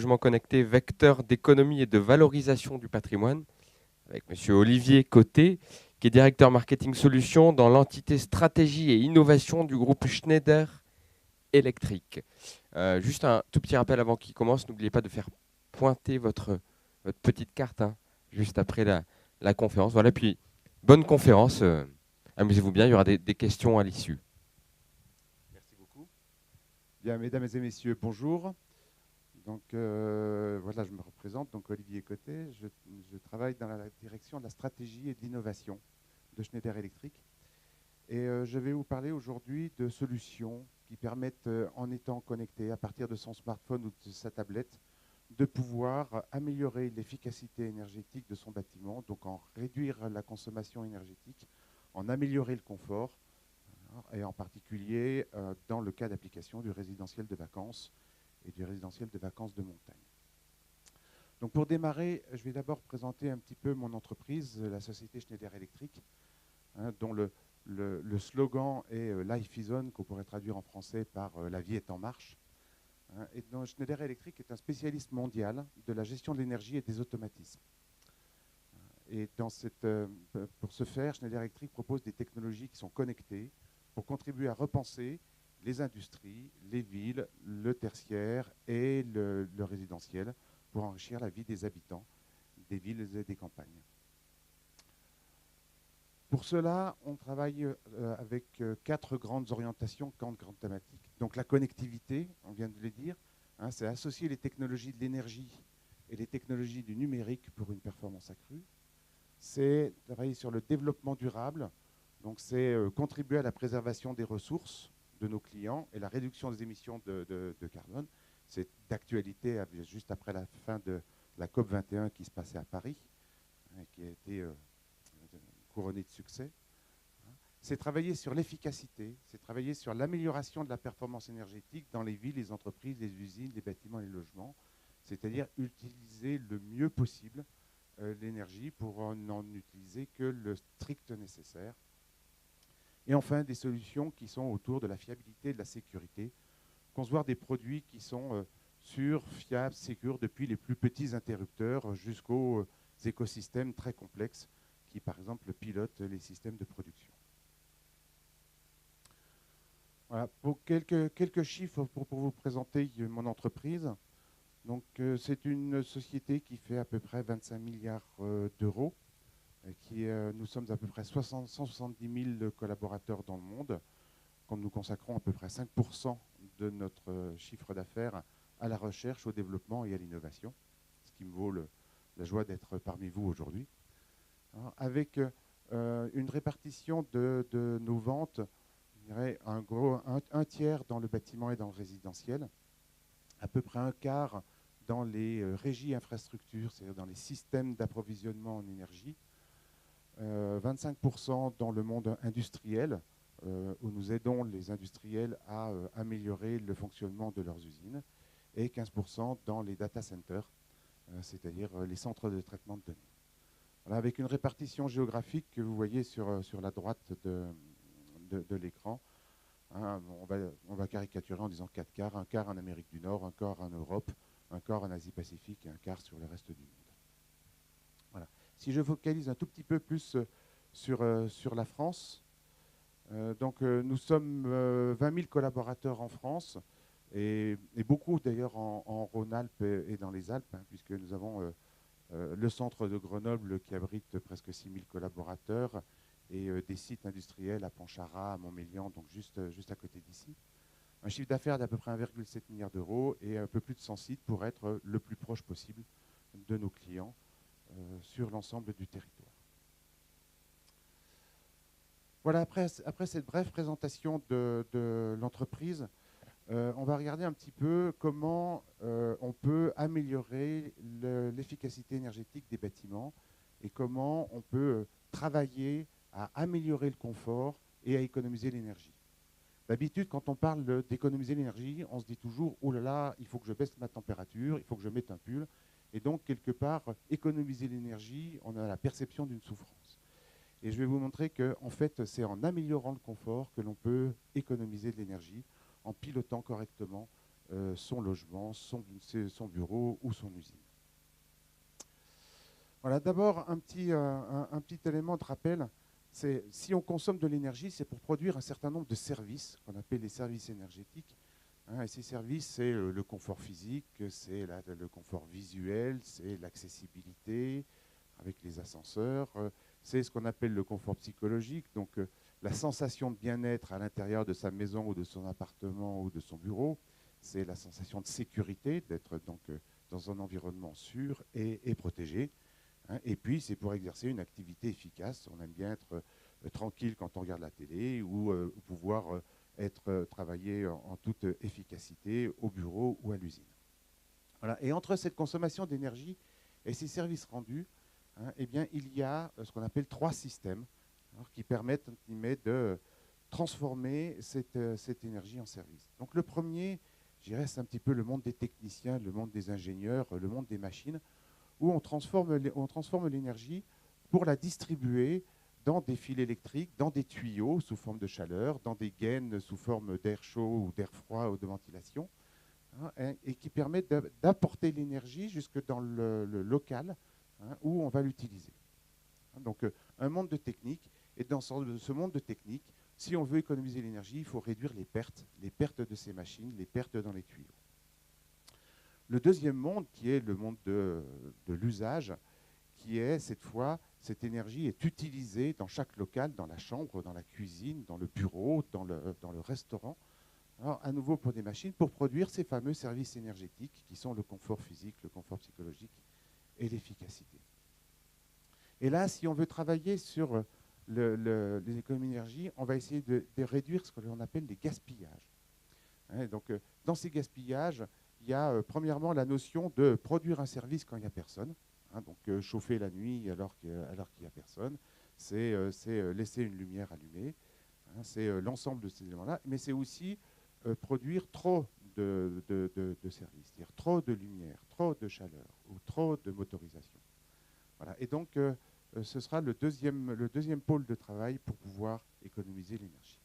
logement connecté, vecteur d'économie et de valorisation du patrimoine, avec Monsieur Olivier Côté, qui est directeur marketing solutions dans l'entité stratégie et innovation du groupe Schneider Electric. Juste un tout petit rappel avant qu'il commence, n'oubliez pas de faire pointer votre petite carte hein, juste après la conférence. Voilà, puis bonne conférence, amusez-vous bien, il y aura des questions à l'issue. Merci beaucoup. Bien, mesdames et messieurs, bonjour. Donc voilà, je me représente, donc Olivier Côté. Je travaille dans la direction de la stratégie et de l'innovation de Schneider Electric. Et je vais vous parler aujourd'hui de solutions qui permettent, en étant connecté à partir de son smartphone ou de sa tablette, de pouvoir améliorer l'efficacité énergétique de son bâtiment, donc en réduire la consommation énergétique, en améliorer le confort, et en particulier dans le cas d'application du résidentiel de vacances et du résidentiel de vacances de montagne. Donc pour démarrer, je vais d'abord présenter un petit peu mon entreprise, la société Schneider Electric, dont le slogan est Life is on, qu'on pourrait traduire en français par La vie est en marche. Et donc Schneider Electric est un spécialiste mondial de la gestion de l'énergie et des automatismes. Et pour ce faire, Schneider Electric propose des technologies qui sont connectées pour contribuer à repenser les industries, les villes, le tertiaire et le résidentiel pour enrichir la vie des habitants des villes et des campagnes. Pour cela, on travaille avec 4 grandes orientations, 4 grandes thématiques. Donc la connectivité, on vient de le dire, c'est associer les technologies de l'énergie et les technologies du numérique pour une performance accrue. C'est travailler sur le développement durable, donc c'est contribuer à la préservation des ressources de nos clients et la réduction des émissions de carbone. C'est d'actualité juste après la fin de la COP21 qui se passait à Paris, qui a été couronnée de succès. C'est travailler sur l'efficacité, c'est travailler sur l'amélioration de la performance énergétique dans les villes, les entreprises, les usines, les bâtiments et les logements, c'est-à-dire utiliser le mieux possible l'énergie pour n'en utiliser que le strict nécessaire. Et enfin, des solutions qui sont autour de la fiabilité et de la sécurité. Concevoir des produits qui sont sûrs, fiables, sécures, depuis les plus petits interrupteurs jusqu'aux écosystèmes très complexes qui, par exemple, pilotent les systèmes de production. Voilà, pour quelques chiffres pour vous présenter mon entreprise. Donc, c'est une société qui fait à peu près 25 milliards d'euros. Nous sommes à peu près 170 000 collaborateurs dans le monde, quand nous consacrons à peu près 5% de notre chiffre d'affaires à la recherche, au développement et à l'innovation, ce qui me vaut la joie d'être parmi vous aujourd'hui. Avec une répartition de nos ventes, je dirais un tiers dans le bâtiment et dans le résidentiel, à peu près un quart dans les régies infrastructures, c'est-à-dire dans les systèmes d'approvisionnement en énergie, 25% dans le monde industriel, où nous aidons les industriels à améliorer le fonctionnement de leurs usines, et 15% dans les data centers, c'est-à-dire les centres de traitement de données. Voilà, avec une répartition géographique que vous voyez sur la droite de l'écran. On va caricaturer en disant 4 quarts, un quart en Amérique du Nord, un quart en Europe, un quart en Asie-Pacifique et un quart sur le reste du monde. Voilà. Si je focalise un tout petit peu plus sur la France, nous sommes 20 000 collaborateurs en France et beaucoup d'ailleurs en Rhône-Alpes et dans les Alpes, puisque nous avons le centre de Grenoble qui abrite presque 6 000 collaborateurs et des sites industriels à Pontcharrat, à Montmélian, donc juste à côté d'ici. Un chiffre d'affaires d'à peu près 1,7 milliard d'euros et un peu plus de 100 sites pour être le plus proche possible de nos clients sur l'ensemble du territoire. Voilà, après cette brève présentation de l'entreprise, on va regarder un petit peu comment on peut améliorer l'efficacité énergétique des bâtiments et comment on peut travailler à améliorer le confort et à économiser l'énergie. D'habitude, quand on parle d'économiser l'énergie, on se dit toujours « Oh là là, il faut que je baisse ma température, il faut que je mette un pull ». Et donc, quelque part, économiser l'énergie, on a la perception d'une souffrance. Et je vais vous montrer qu'en fait, c'est en améliorant le confort que l'on peut économiser de l'énergie, en pilotant correctement son logement, son bureau ou son usine. Voilà, d'abord un petit élément de rappel, c'est si on consomme de l'énergie, c'est pour produire un certain nombre de services qu'on appelle les services énergétiques. Et ces services, c'est le confort physique, c'est le confort visuel, c'est l'accessibilité avec les ascenseurs, c'est ce qu'on appelle le confort psychologique, donc la sensation de bien-être à l'intérieur de sa maison ou de son appartement ou de son bureau, c'est la sensation de sécurité, d'être donc dans un environnement sûr et protégé. Et puis, c'est pour exercer une activité efficace. On aime bien être tranquille quand on regarde la télé ou pouvoir travailler en toute efficacité au bureau ou à l'usine. Voilà. Et entre cette consommation d'énergie et ces services rendus, eh bien, il y a ce qu'on appelle 3 systèmes qui permettent de transformer cette énergie en service. Donc le premier, je dirais, c'est un petit peu le monde des techniciens, le monde des ingénieurs, le monde des machines, où on transforme l'énergie pour la distribuer dans des fils électriques, dans des tuyaux sous forme de chaleur, dans des gaines sous forme d'air chaud ou d'air froid ou de ventilation, et qui permettent d'apporter l'énergie jusque dans le local où on va l'utiliser. Donc un monde de technique, et dans ce monde de technique, si on veut économiser l'énergie, il faut réduire les pertes de ces machines, les pertes dans les tuyaux. Le deuxième monde, qui est le monde de l'usage, qui est cette fois, cette énergie est utilisée dans chaque local, dans la chambre, dans la cuisine, dans le bureau, dans le restaurant, alors, à nouveau pour des machines, pour produire ces fameux services énergétiques qui sont le confort physique, le confort psychologique et l'efficacité. Et là, si on veut travailler sur les économies d'énergie, on va essayer de réduire ce que l'on appelle les gaspillages. Donc, dans ces gaspillages, il y a premièrement la notion de produire un service quand il n'y a personne. Donc, chauffer la nuit alors qu'il n'y a personne, c'est laisser une lumière allumée. C'est l'ensemble de ces éléments-là. Mais c'est aussi produire trop de services, c'est-à-dire trop de lumière, trop de chaleur ou trop de motorisation. Voilà. Et donc, ce sera le deuxième pôle de travail pour pouvoir économiser l'énergie.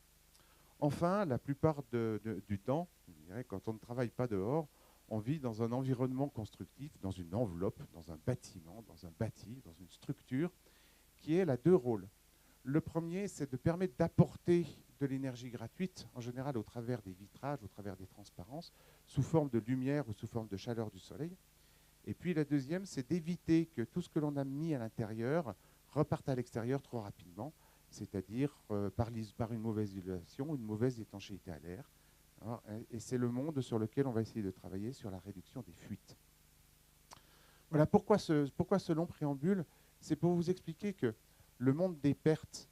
Enfin, la plupart du temps, je dirais, quand on ne travaille pas dehors, on vit dans un environnement constructif, dans une enveloppe, dans un bâtiment, dans un bâti, dans une structure, qui est à 2 rôles. Le premier, c'est de permettre d'apporter de l'énergie gratuite, en général au travers des vitrages, au travers des transparences, sous forme de lumière ou sous forme de chaleur du soleil. Et puis la deuxième, c'est d'éviter que tout ce que l'on a mis à l'intérieur reparte à l'extérieur trop rapidement, c'est-à-dire par une mauvaise isolation, une mauvaise étanchéité à l'air. Et c'est le monde sur lequel on va essayer de travailler sur la réduction des fuites. Voilà pourquoi ce long préambule, c'est pour vous expliquer que le monde des pertes,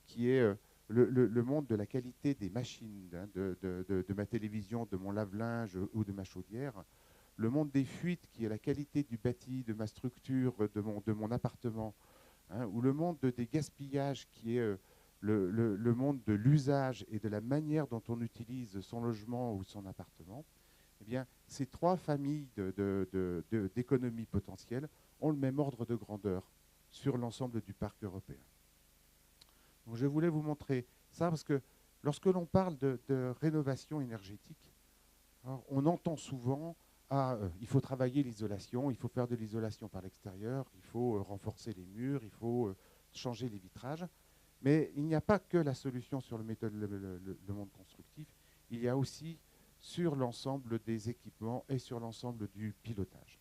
qui est le monde de la qualité des machines, de ma télévision, de mon lave-linge ou de ma chaudière, le monde des fuites, qui est la qualité du bâti, de ma structure, de mon appartement, ou le monde des gaspillages, qui est le monde de l'usage et de la manière dont on utilise son logement ou son appartement, eh bien, ces 3 familles d'économies potentielles ont le même ordre de grandeur sur l'ensemble du parc européen. Donc, je voulais vous montrer ça parce que lorsque l'on parle de rénovation énergétique, alors, on entend souvent il faut travailler l'isolation, il faut faire de l'isolation par l'extérieur, il faut renforcer les murs, il faut changer les vitrages. Mais il n'y a pas que la solution sur le monde constructif, il y a aussi sur l'ensemble des équipements et sur l'ensemble du pilotage.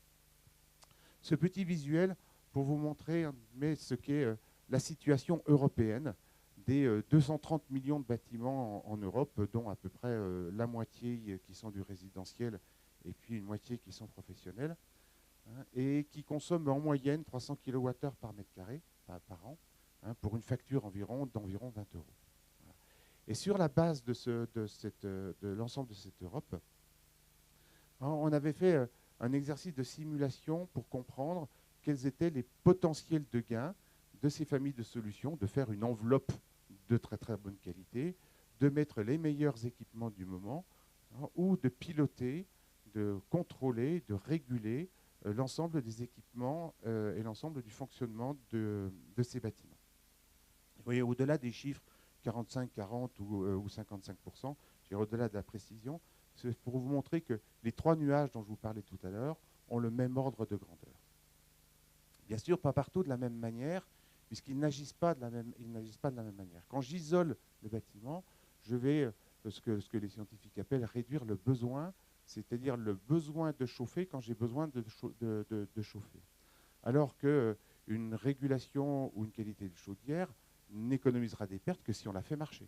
Ce petit visuel pour vous montrer ce qu'est la situation européenne des 230 millions de bâtiments en Europe, dont à peu près la moitié qui sont du résidentiel et puis une moitié qui sont professionnels, et qui consomment en moyenne 300 kWh par mètre carré par an, pour une facture d'environ 20 €. Voilà. Et sur la base de l'ensemble de cette Europe, on avait fait un exercice de simulation pour comprendre quels étaient les potentiels de gains de ces familles de solutions, de faire une enveloppe de très très bonne qualité, de mettre les meilleurs équipements du moment, ou de piloter, de contrôler, de réguler l'ensemble des équipements et l'ensemble du fonctionnement de ces bâtiments. Vous voyez, au-delà des chiffres 45, 40 ou 55%, au-delà de la précision, C'est pour vous montrer que les 3 nuages dont je vous parlais tout à l'heure ont le même ordre de grandeur. Bien sûr, pas partout de la même manière, puisqu'ils n'agissent pas de la même manière. Quand j'isole le bâtiment, je vais, ce que les scientifiques appellent réduire le besoin, c'est-à-dire le besoin de chauffer quand j'ai besoin de chauffer. Alors qu'une régulation ou une qualité de chaudière n'économisera des pertes que si on la fait marcher.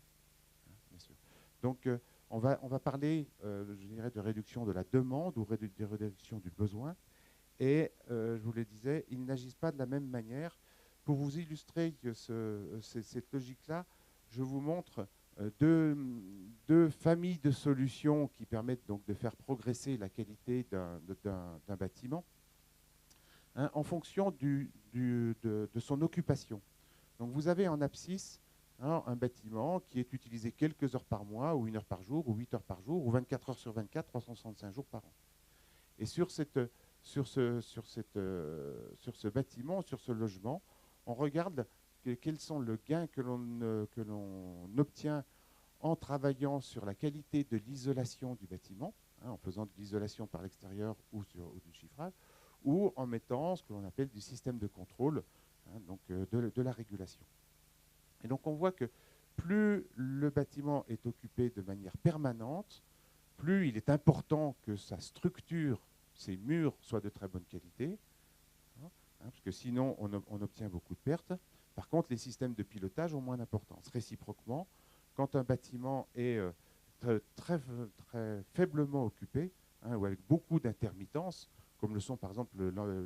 Bien sûr. Donc, on va parler, je dirais, de réduction de la demande ou de réduction du besoin. Et je vous le disais, ils n'agissent pas de la même manière. Pour vous illustrer que cette logique-là, je vous montre deux familles de solutions qui permettent donc de faire progresser la qualité d'un bâtiment, hein, en fonction de son occupation. Donc vous avez en abscisse, hein, un bâtiment qui est utilisé quelques heures par mois, ou 1 heure par jour, ou 8 heures par jour, ou 24 heures sur 24, 365 jours par an. Et sur ce bâtiment, sur ce logement, on regarde quels sont les gains que l'on obtient en travaillant sur la qualité de l'isolation du bâtiment, hein, en faisant de l'isolation par l'extérieur ou du chiffrage, ou en mettant ce que l'on appelle du système de contrôle, hein, donc de la régulation. Et donc on voit que plus le bâtiment est occupé de manière permanente, plus il est important que sa structure, ses murs, soient de très bonne qualité, hein, parce que sinon on obtient beaucoup de pertes. Par contre, les systèmes de pilotage ont moins d'importance. Réciproquement, quand un bâtiment est très faiblement occupé, hein, ou avec beaucoup d'intermittences, comme le sont par exemple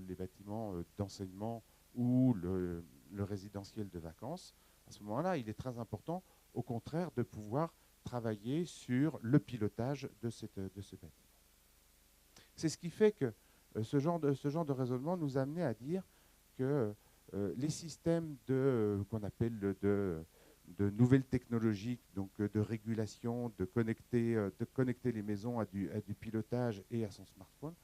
les bâtiments d'enseignement ou le résidentiel de vacances, à ce moment-là, il est très important, au contraire, de pouvoir travailler sur le pilotage de ce bâtiment. C'est ce qui fait que ce genre de raisonnement nous a amené à dire que les systèmes qu'on appelle de nouvelles technologies, donc de régulation, de connecter les maisons à du pilotage et à son smartphone,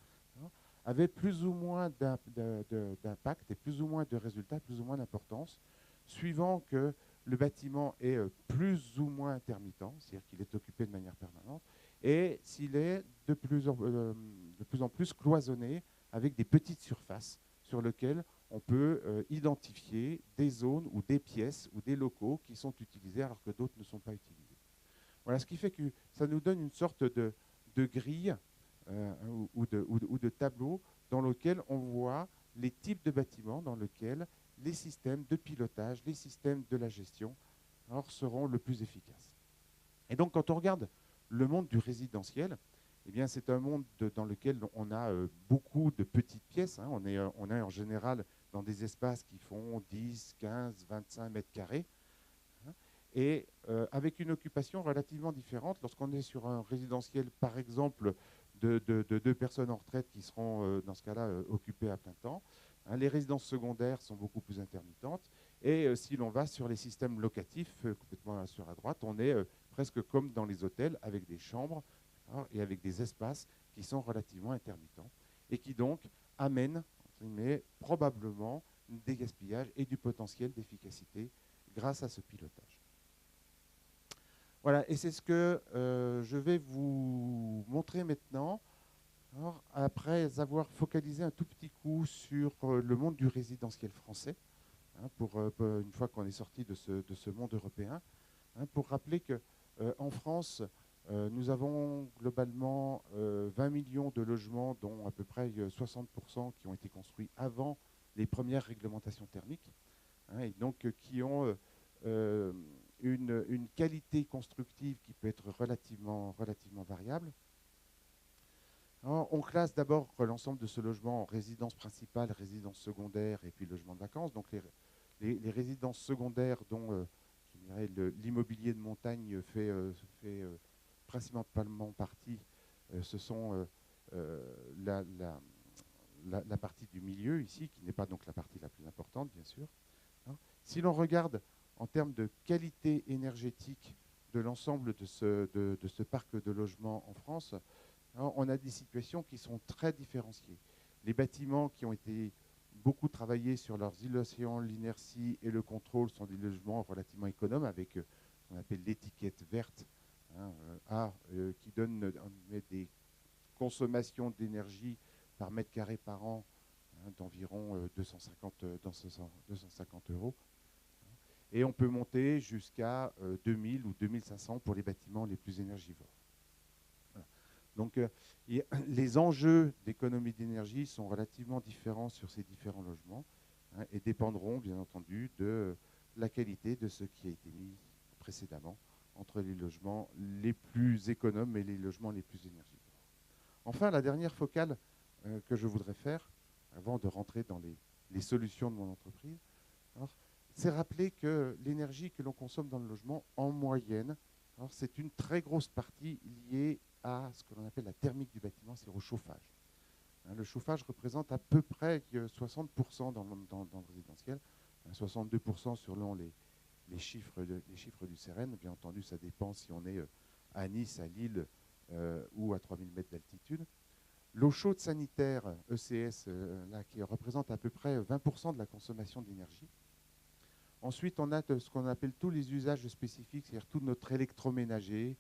hein, avaient plus ou moins d'impact et plus ou moins de résultats, plus ou moins d'importance, suivant que le bâtiment est plus ou moins intermittent, c'est-à-dire qu'il est occupé de manière permanente, et s'il est de plus en plus cloisonné avec des petites surfaces sur lesquelles on peut identifier des zones ou des pièces ou des locaux qui sont utilisés alors que d'autres ne sont pas utilisés. Voilà, ce qui fait que ça nous donne une sorte de grille ou de tableau dans lequel on voit les types de bâtiments dans lesquels les systèmes de pilotage, les systèmes de la gestion seront le plus efficaces. Et donc, quand on regarde le monde du résidentiel, eh bien, c'est un monde dans lequel on a beaucoup de petites pièces, hein. On est en général dans des espaces qui font 10, 15, 25 mètres carrés, hein, et avec une occupation relativement différente. Lorsqu'on est sur un résidentiel, par exemple, de 2 personnes en retraite qui seront, dans ce cas-là, occupées à plein temps, hein, les résidences secondaires sont beaucoup plus intermittentes. Et si l'on va sur les systèmes locatifs, complètement sur la droite, on est presque comme dans les hôtels, avec des chambres, hein, et avec des espaces qui sont relativement intermittents et qui donc amènent probablement des gaspillages et du potentiel d'efficacité grâce à ce pilotage. Voilà, et c'est ce que je vais vous montrer maintenant, alors, après avoir focalisé un tout petit coup sur le monde du résidentiel français, hein, pour une fois qu'on est sorti de ce monde européen, hein, pour rappeler qu'en France, nous avons globalement 20 millions de logements, dont à peu près 60% qui ont été construits avant les premières réglementations thermiques, hein, et donc qui ont une qualité constructive qui peut être relativement variable. Alors, on classe d'abord l'ensemble de ce logement en résidence principale, résidence secondaire et puis logement de vacances. Donc les résidences secondaires dont l'immobilier de montagne fait principalement partie, ce sont la partie du milieu ici, qui n'est pas donc la partie la plus importante, bien sûr. Hein. Si l'on regarde en termes de qualité énergétique de l'ensemble de ce parc de logements en France, hein, on a des situations qui sont très différenciées. Les bâtiments qui ont été beaucoup travaillés sur leur isolation, l'inertie et le contrôle sont des logements relativement économes avec ce qu'on appelle l'étiquette verte, qui donne des consommations d'énergie par mètre carré par an d'environ 250 €. Et on peut monter jusqu'à 2000 ou 2500 pour les bâtiments les plus énergivores. Voilà. Donc, les enjeux d'économie d'énergie sont relativement différents sur ces différents logements et dépendront, bien entendu, de la qualité de ce qui a été mis précédemment entre les logements les plus économes et les logements les plus énergivores. Enfin, la dernière focale que je voudrais faire, avant de rentrer dans les solutions de mon entreprise, c'est rappeler que l'énergie que l'on consomme dans le logement, en moyenne, c'est une très grosse partie liée à ce que l'on appelle la thermique du bâtiment, c'est au chauffage. Le chauffage représente à peu près 60% dans le résidentiel, 62% selon les chiffres du CEREN. Bien entendu, ça dépend si on est à Nice, à Lille ou à 3000 mètres d'altitude. L'eau chaude sanitaire, ECS, qui représente à peu près 20% de la consommation d'énergie. Ensuite, on a ce qu'on appelle tous les usages spécifiques, c'est-à-dire tout notre électroménager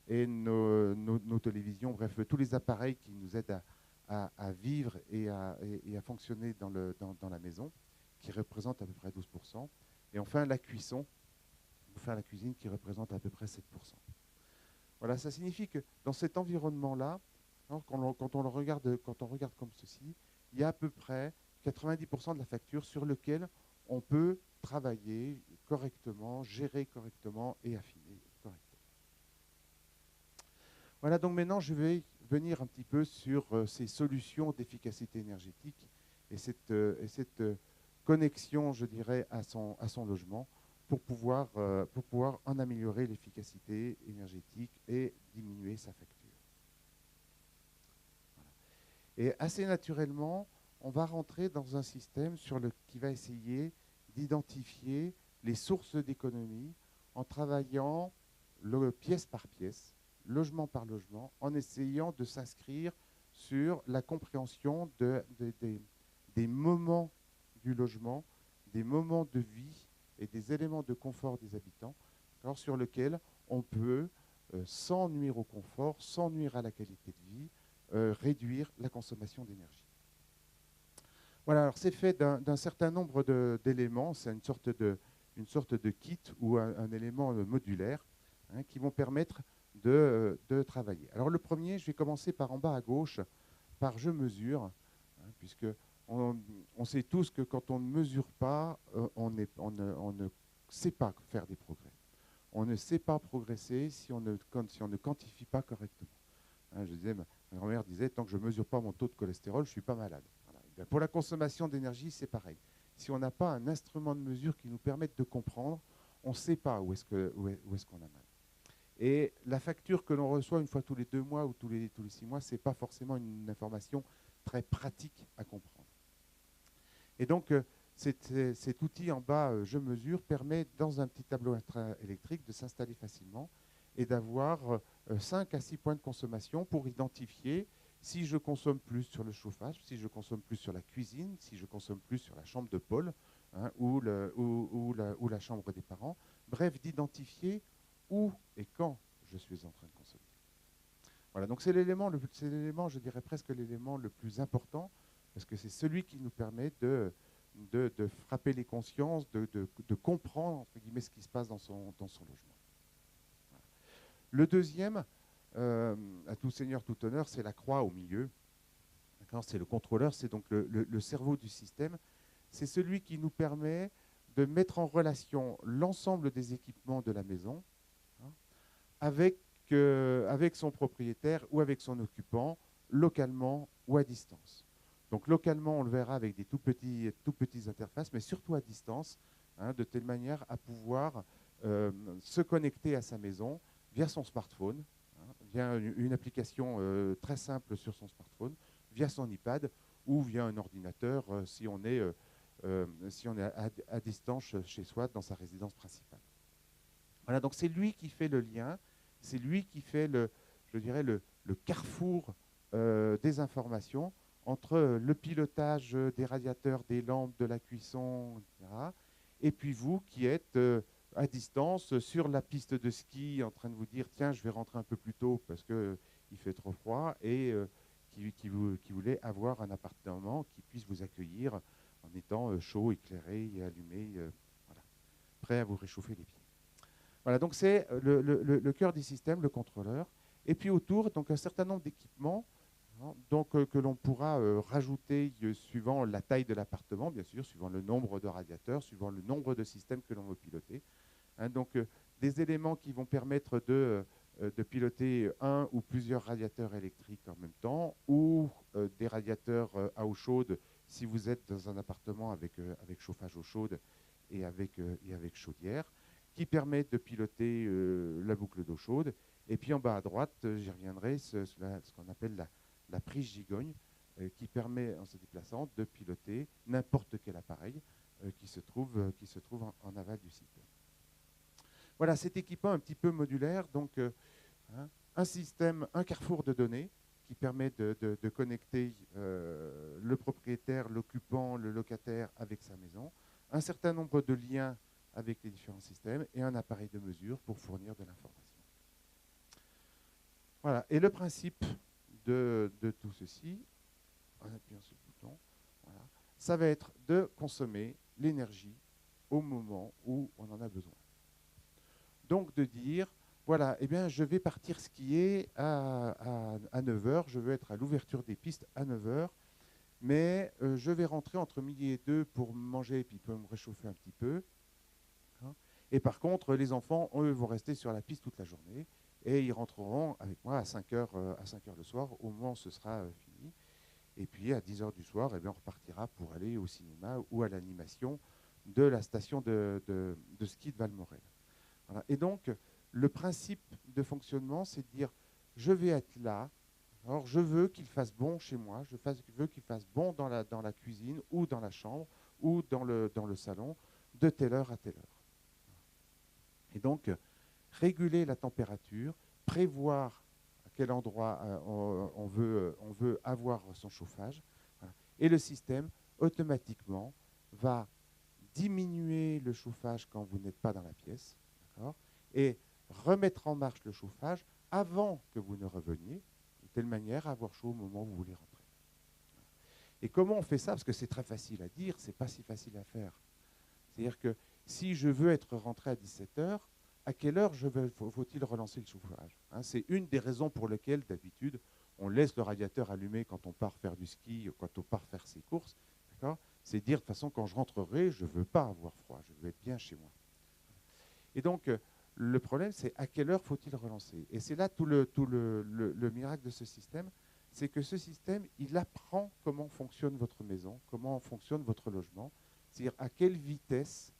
et nos télévisions, bref, tous les appareils qui nous aident à vivre et à fonctionner dans la maison, qui représentent à peu près 12%. Et enfin, la cuisson, la cuisine, qui représente à peu près 7%. Voilà, ça signifie que dans cet environnement-là, quand on regarde comme ceci, il y a à peu près 90% de la facture sur lequel on peut travailler correctement, gérer correctement et affiner correctement. Voilà, donc maintenant je vais venir un petit peu sur ces solutions d'efficacité énergétique et cette connexion, je dirais, à son logement pour pouvoir en améliorer l'efficacité énergétique et diminuer sa facture. Et assez naturellement, on va rentrer dans un système qui va essayer d'identifier les sources d'économie en travaillant pièce par pièce, logement par logement, en essayant de s'inscrire sur la compréhension des moments du logement, des moments de vie et des éléments de confort des habitants, sur lesquels on peut, sans nuire au confort, sans nuire à la qualité de vie, réduire la consommation d'énergie. Voilà, alors c'est fait d'un certain nombre d'éléments, c'est une sorte de kit ou un élément modulaire qui vont permettre de travailler. Alors le premier, je vais commencer par en bas à gauche, par je mesure, puisque on sait tous que quand on ne mesure pas, on ne sait pas faire des progrès. On ne sait pas progresser si on ne quantifie pas correctement. Je disais, ma grand-mère disait, tant que je ne mesure pas mon taux de cholestérol, je ne suis pas malade. Voilà. Pour la consommation d'énergie, c'est pareil. Si on n'a pas un instrument de mesure qui nous permette de comprendre, on ne sait pas où est-ce qu'on a mal. Et la facture que l'on reçoit une fois tous les 2 mois ou tous les 6 mois, ce n'est pas forcément une information très pratique à comprendre. Et donc, cet outil en bas, je mesure, permet dans un petit tableau électrique de s'installer facilement et d'avoir 5 à 6 points de consommation pour identifier si je consomme plus sur le chauffage, si je consomme plus sur la cuisine, si je consomme plus sur la chambre de Paul ou la chambre des parents. Bref, d'identifier où et quand je suis en train de consommer. Voilà, donc c'est l'élément, je dirais presque l'élément le plus important, parce que c'est celui qui nous permet de frapper les consciences, de comprendre, entre guillemets, ce qui se passe dans son logement. Le deuxième, à tout seigneur, tout honneur, c'est la croix au milieu. C'est le contrôleur, c'est donc le cerveau du système. C'est celui qui nous permet de mettre en relation l'ensemble des équipements de la maison avec son propriétaire ou avec son occupant, localement ou à distance. Donc localement, on le verra avec des tout petits interfaces, mais surtout à distance, de telle manière à pouvoir se connecter à sa maison via son smartphone, via une application très simple sur son smartphone, via son iPad ou via un ordinateur si on est à distance chez soi dans sa résidence principale. Voilà, donc c'est lui qui fait le lien, c'est lui qui fait le carrefour des informations entre le pilotage des radiateurs, des lampes, de la cuisson, etc. Et puis vous qui êtes à distance, sur la piste de ski, en train de vous dire, tiens, je vais rentrer un peu plus tôt parce qu'il fait trop froid, et qui voulait avoir un appartement qui puisse vous accueillir en étant chaud, éclairé et allumé, voilà, prêt à vous réchauffer les pieds. Voilà, donc c'est le cœur du système, le contrôleur. Et puis autour, donc un certain nombre d'équipements, hein, donc, que l'on pourra rajouter suivant la taille de l'appartement, bien sûr, suivant le nombre de radiateurs, suivant le nombre de systèmes que l'on veut piloter. Hein, donc des éléments qui vont permettre de piloter un ou plusieurs radiateurs électriques en même temps, ou des radiateurs à eau chaude si vous êtes dans un appartement avec chauffage eau chaude et avec chaudière, qui permettent de piloter la boucle d'eau chaude. Et puis en bas à droite, j'y reviendrai, ce qu'on appelle la prise gigogne, qui permet, en se déplaçant, de piloter n'importe quel appareil qui se trouve en aval du site. Voilà, cet équipement un petit peu modulaire, donc un système, un carrefour de données qui permet de connecter le propriétaire, l'occupant, le locataire avec sa maison, un certain nombre de liens avec les différents systèmes et un appareil de mesure pour fournir de l'information. Voilà, et le principe de tout ceci, en appuyant sur le bouton, voilà, ça va être de consommer l'énergie au moment où on en a besoin. Donc de dire, voilà, eh bien, je vais partir skier à 9 h, je veux être à l'ouverture des pistes à 9 h, mais je vais rentrer entre midi et 2 pour manger et puis pour me réchauffer un petit peu. Hein. Et par contre, les enfants, eux, vont rester sur la piste toute la journée et ils rentreront avec moi à 5 h le soir, au moment où ce sera fini. Et puis à 10 h du soir, eh bien, on repartira pour aller au cinéma ou à l'animation de la station de ski de Valmorel. Voilà. Et donc, le principe de fonctionnement, c'est de dire, je vais être là, alors je veux qu'il fasse bon chez moi, je veux qu'il fasse bon dans la cuisine ou dans la chambre ou dans le salon, de telle heure à telle heure. Et donc, réguler la température, prévoir à quel endroit on veut avoir son chauffage, voilà. Et le système, automatiquement, va diminuer le chauffage quand vous n'êtes pas dans la pièce, et remettre en marche le chauffage avant que vous ne reveniez, de telle manière à avoir chaud au moment où vous voulez rentrer. Et comment on fait ça? Parce que c'est très facile à dire, c'est pas si facile à faire. C'est-à-dire que si je veux être rentré à 17 h, à quelle heure faut-il relancer le chauffage? Hein, c'est une des raisons pour lesquelles, d'habitude, on laisse le radiateur allumé quand on part faire du ski, quand on part faire ses courses. C'est dire, de toute façon, quand je rentrerai, je ne veux pas avoir froid, je veux être bien chez moi. Et donc, le problème, c'est à quelle heure faut-il relancer? Et c'est là tout le miracle de ce système, c'est que ce système, il apprend comment fonctionne votre maison, comment fonctionne votre logement, c'est-à-dire à quelle vitesse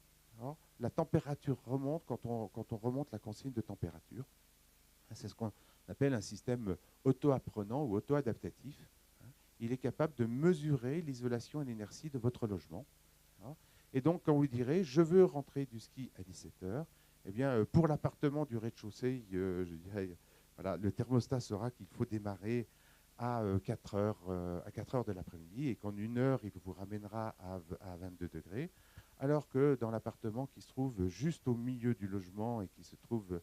la température remonte quand on remonte la consigne de température. C'est ce qu'on appelle un système auto-apprenant ou auto-adaptatif. Il est capable de mesurer l'isolation et l'inertie de votre logement. Et donc, quand vous direz, je veux rentrer du ski à 17 h, eh bien, pour l'appartement du rez-de-chaussée, je dirais, voilà, le thermostat saura qu'il faut démarrer à 4 heures de l'après-midi et qu'en 1 heure, il vous ramènera à 22 degrés. Alors que dans l'appartement qui se trouve juste au milieu du logement et qui se trouve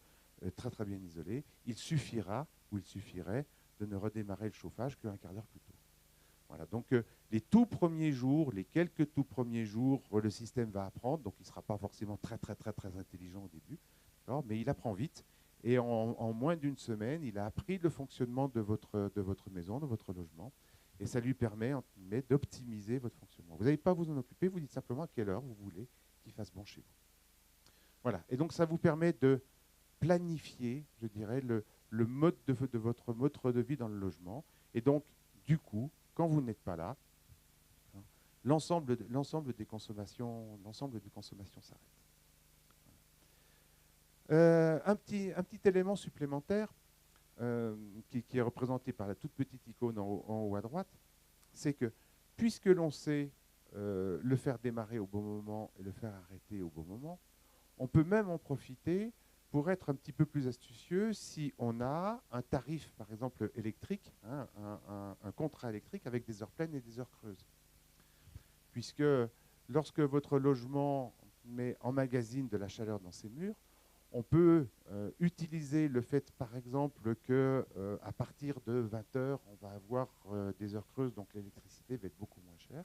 très très bien isolé, il suffira ou il suffirait de ne redémarrer le chauffage qu'un quart d'heure plus tôt. Voilà, donc les tout premiers jours, les quelques tout premiers jours, le système va apprendre, donc il ne sera pas forcément très très très très intelligent au début, mais il apprend vite et en moins d'une semaine, il a appris le fonctionnement de votre maison, de votre logement, et ça lui permet d'optimiser votre fonctionnement. Vous n'avez pas à vous en occuper, vous dites simplement à quelle heure vous voulez qu'il fasse bon chez vous. Voilà, et donc ça vous permet de planifier, je dirais, le mode de votre mode de vie dans le logement, et donc du coup, quand vous n'êtes pas là, l'ensemble des consommations s'arrête. Un petit élément supplémentaire qui est représenté par la toute petite icône en haut à droite, c'est que puisque l'on sait le faire démarrer au bon moment et le faire arrêter au bon moment, on peut même en profiter pour être un petit peu plus astucieux si on a un tarif, par exemple, électrique, un contrat électrique avec des heures pleines et des heures creuses. Puisque lorsque votre logement mais emmagasine de la chaleur dans ses murs. On peut utiliser le fait, par exemple, qu'à partir de 20 heures, on va avoir des heures creuses, donc l'électricité va être beaucoup moins chère.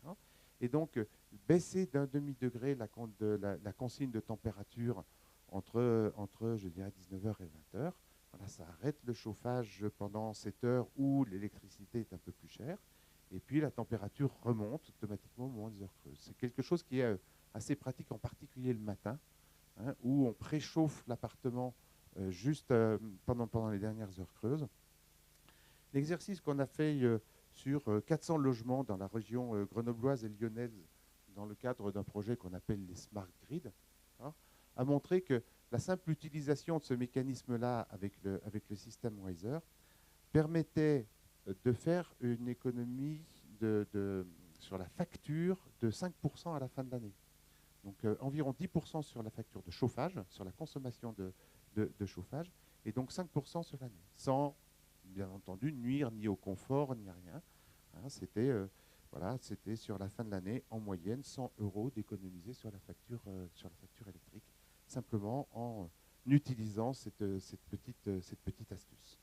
Hein. Et donc, baisser d'un demi-degré la consigne de température entre je dirais, 19 heures et 20 heures. Voilà, ça arrête le chauffage pendant cette heure où l'électricité est un peu plus chère. Et puis, la température remonte automatiquement au moment des heures creuses. C'est quelque chose qui est assez pratique, en particulier le matin, hein, où on préchauffe l'appartement juste pendant les dernières heures creuses. L'exercice qu'on a fait sur 400 logements dans la région grenobloise et lyonnaise, dans le cadre d'un projet qu'on appelle les Smart Grid, hein, a montré que la simple utilisation de ce mécanisme-là avec le système Wiser permettait de faire une économie sur la facture de 5% à la fin de l'année. Donc environ 10% sur la facture de chauffage, sur la consommation de chauffage, et donc 5% sur l'année, sans bien entendu nuire ni au confort ni à rien. Hein, c'était sur la fin de l'année en moyenne 100 € d'économiser sur la facture électrique, simplement en utilisant cette petite astuce.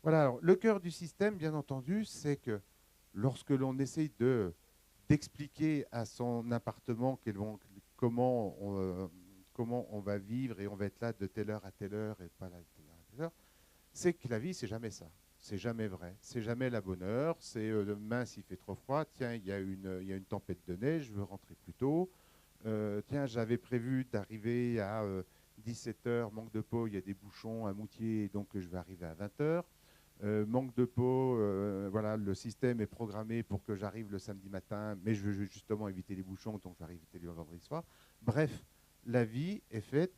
Voilà, alors, le cœur du système, bien entendu, c'est que lorsque l'on essaye d'expliquer à son appartement comment on va vivre et on va être là de telle heure à telle heure et pas là de telle heure à telle heure, c'est que la vie, c'est jamais ça. C'est jamais vrai. C'est jamais la bonne heure. C'est mince, il fait trop froid. Tiens, il y a une tempête de neige, je veux rentrer plus tôt. Tiens, j'avais prévu d'arriver à 17 heures, manque de peau, il y a des bouchons à Moutier, donc je vais arriver à 20 heures. Manque de peau, voilà, le système est programmé pour que j'arrive le samedi matin, mais je veux justement éviter les bouchons, donc je vais arriver le vendredi soir. Bref, la vie est faite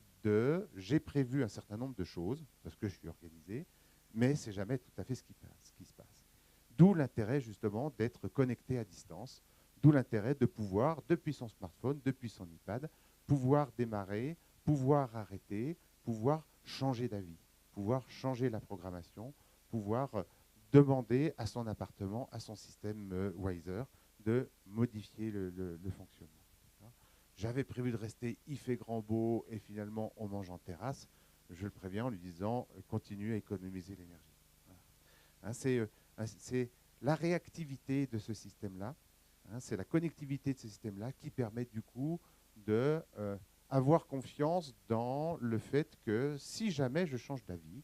j'ai prévu un certain nombre de choses, parce que je suis organisé, mais c'est jamais tout à fait ce qui se passe. D'où l'intérêt justement d'être connecté à distance, d'où l'intérêt de pouvoir, depuis son smartphone, depuis son iPad, pouvoir démarrer, pouvoir arrêter, pouvoir changer d'avis, pouvoir changer la programmation, pouvoir demander à son appartement, à son système Wiser, de modifier le fonctionnement. J'avais prévu de rester, il fait grand beau, et finalement on mange en terrasse. Je le préviens en lui disant, continue à économiser l'énergie. Voilà. Hein, c'est la réactivité de ce système-là, hein, c'est la connectivité de ce système-là qui permet du coup d'avoir confiance dans le fait que si jamais je change d'avis,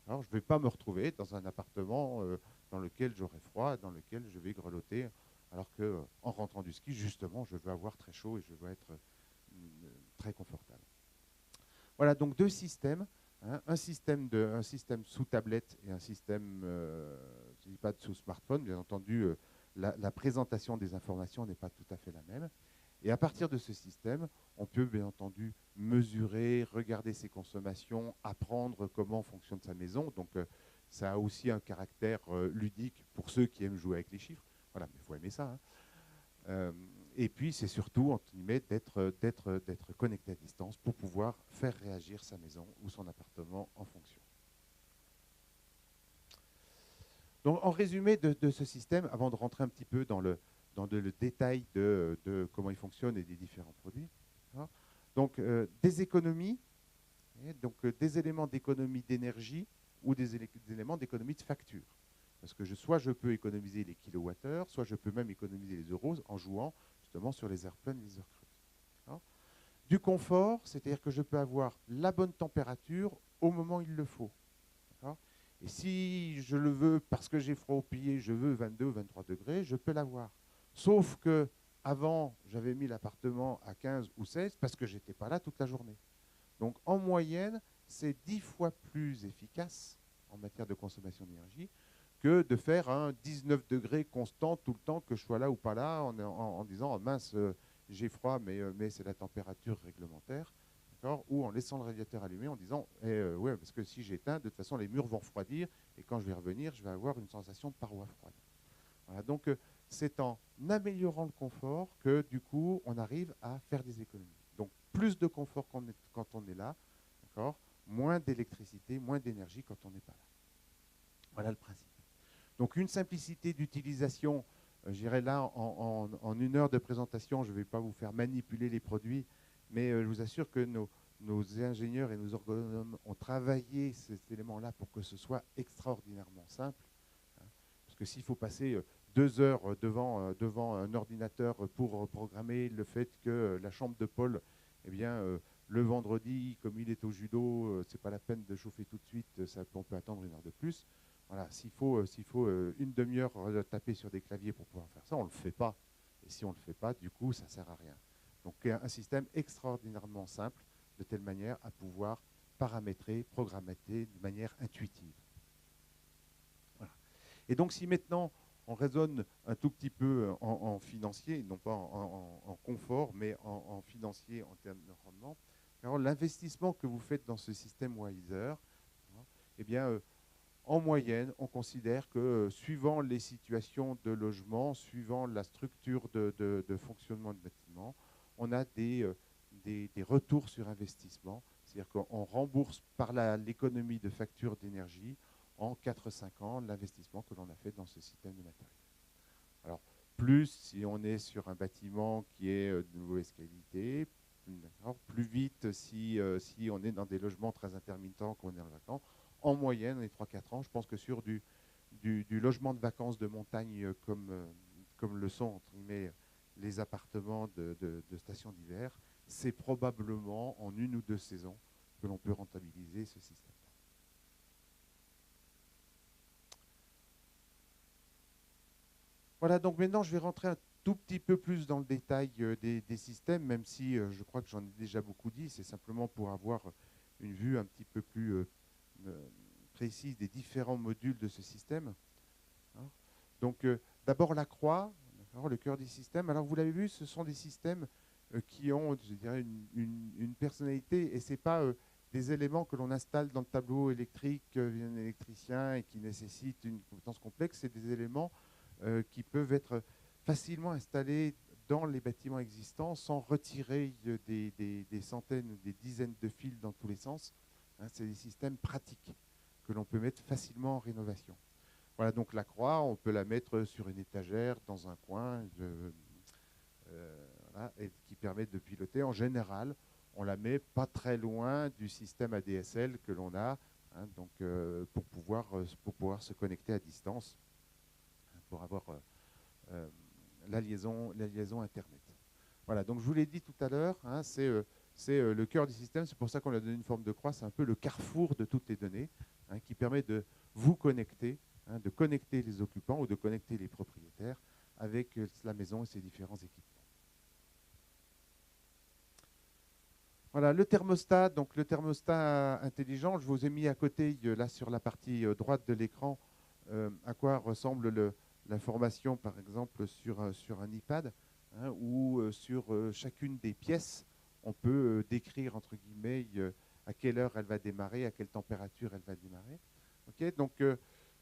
alors je ne vais pas me retrouver dans un appartement dans lequel j'aurai froid, dans lequel je vais grelotter, alors qu'en rentrant du ski, justement, je veux avoir très chaud et je veux être très confortable. Voilà, donc deux systèmes, hein, un système sous tablette et un système, je ne dis pas sous smartphone, bien entendu, la présentation des informations n'est pas tout à fait la même. Et à partir de ce système, on peut bien entendu mesurer, regarder ses consommations, apprendre comment fonctionne sa maison. Donc ça a aussi un caractère ludique pour ceux qui aiment jouer avec les chiffres. Voilà, mais il faut aimer ça. Hein. Et puis c'est surtout, entre guillemets, d'être connecté à distance pour pouvoir faire réagir sa maison ou son appartement en fonction. Donc en résumé de ce système, avant de rentrer un petit peu dans le détail de comment il fonctionne et des différents produits. Hein. Donc, des économies, donc des éléments d'économie d'énergie ou des éléments d'économie de facture. Parce que soit je peux économiser les kilowattheures, soit je peux même économiser les euros en jouant justement sur les heures pleines et les heures creuses. Hein. Du confort, c'est-à-dire que je peux avoir la bonne température au moment où il le faut. Et si je le veux parce que j'ai froid au pied, je veux 22 ou 23 degrés, je peux l'avoir. Sauf que avant, j'avais mis l'appartement à 15 ou 16 parce que je n'étais pas là toute la journée. Donc en moyenne, c'est 10 fois plus efficace en matière de consommation d'énergie que de faire un 19 degrés constant tout le temps, que je sois là ou pas là, en disant oh, mince, j'ai froid, mais c'est la température réglementaire. Ou en laissant le radiateur allumé en disant ouais, parce que si j'éteins, de toute façon les murs vont refroidir et quand je vais revenir, je vais avoir une sensation de paroi froide. Voilà, donc c'est en améliorant le confort que du coup on arrive à faire des économies. Donc plus de confort quand on est là, moins d'électricité, moins d'énergie quand on n'est pas là. Voilà le principe. Donc une simplicité d'utilisation Je dirais là, en 1 heure de présentation, je ne vais pas vous faire manipuler les produits, mais je vous assure que nos ingénieurs et nos ergonomes ont travaillé cet élément-là pour que ce soit extraordinairement simple. Hein. Parce que s'il faut passer 2 heures devant un ordinateur pour programmer le fait que la chambre de Paul, eh bien, le vendredi, comme il est au judo, ce n'est pas la peine de chauffer tout de suite, on peut attendre 1 heure de plus. Voilà, s'il faut une demi-heure taper sur des claviers pour pouvoir faire ça, on ne le fait pas. Et si on ne le fait pas, du coup, ça ne sert à rien. Donc un système extraordinairement simple, de telle manière à pouvoir paramétrer, programmer de manière intuitive. Voilà. Et donc si maintenant on raisonne un tout petit peu en financier, non pas en confort, mais en financier en termes de rendement, alors l'investissement que vous faites dans ce système Wiser, eh bien, en moyenne, on considère que suivant les situations de logement, suivant la structure de fonctionnement de bâtiment, on a des retours sur investissement. C'est-à-dire qu'on rembourse par l'économie de facture d'énergie en 4-5 ans l'investissement que l'on a fait dans ce système de matériel. Alors, plus si on est sur un bâtiment qui est de mauvaise qualité, plus vite si on est dans des logements très intermittents, qu'on est en vacances. En moyenne, les 3-4 ans, je pense que sur du logement de vacances de montagne comme le sont entre guillemets, les appartements de stations d'hiver, c'est probablement en 1 ou 2 saisons que l'on peut rentabiliser ce système. Voilà, donc maintenant je vais rentrer un tout petit peu plus dans le détail des systèmes, même si je crois que j'en ai déjà beaucoup dit, c'est simplement pour avoir une vue un petit peu plus précise des différents modules de ce système. Hein. Donc d'abord la croix, le cœur du système. Alors vous l'avez vu, ce sont des systèmes qui ont, je dirais, une personnalité, et ce n'est pas des éléments que l'on installe dans le tableau électrique via un électricien et qui nécessitent une compétence complexe, c'est des éléments qui peuvent être facilement installés dans les bâtiments existants sans retirer des centaines ou des dizaines de fils dans tous les sens. Hein, c'est des systèmes pratiques que l'on peut mettre facilement en rénovation. Voilà, donc la croix, on peut la mettre sur une étagère, dans un coin, voilà, et qui permet de piloter. En général, on la met pas très loin du système ADSL que l'on a, hein, donc, pour pouvoir se connecter à distance, pour avoir la liaison Internet. Voilà, donc je vous l'ai dit tout à l'heure, hein, c'est le cœur du système, c'est pour ça qu'on lui a donné une forme de croix, c'est un peu le carrefour de toutes les données, hein, qui permet de vous connecter, hein, de connecter les occupants ou de connecter les propriétaires avec la maison et ses différents équipements. Voilà, le thermostat, donc le thermostat intelligent, je vous ai mis à côté, là sur la partie droite de l'écran, à quoi ressemble l'information, par exemple, sur un iPad, hein, où sur chacune des pièces, on peut décrire, entre guillemets, à quelle heure elle va démarrer, à quelle température elle va démarrer. Okay, donc,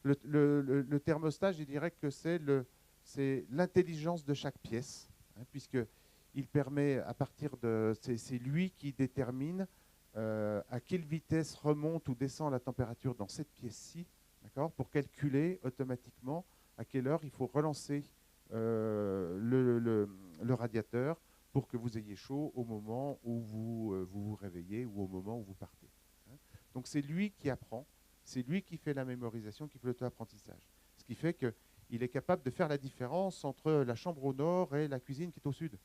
le thermostat, je dirais que c'est l'intelligence de chaque pièce, hein, puisqu'il permet, à partir de... C'est lui qui détermine à quelle vitesse remonte ou descend la température dans cette pièce-ci, pour calculer automatiquement à quelle heure il faut relancer le radiateur pour que vous ayez chaud au moment où vous réveillez ou au moment où vous partez. Hein. Donc c'est lui qui apprend, c'est lui qui fait la mémorisation, qui fait l'auto-apprentissage. Ce qui fait qu'il est capable de faire la différence entre la chambre au nord et la cuisine qui est au sud.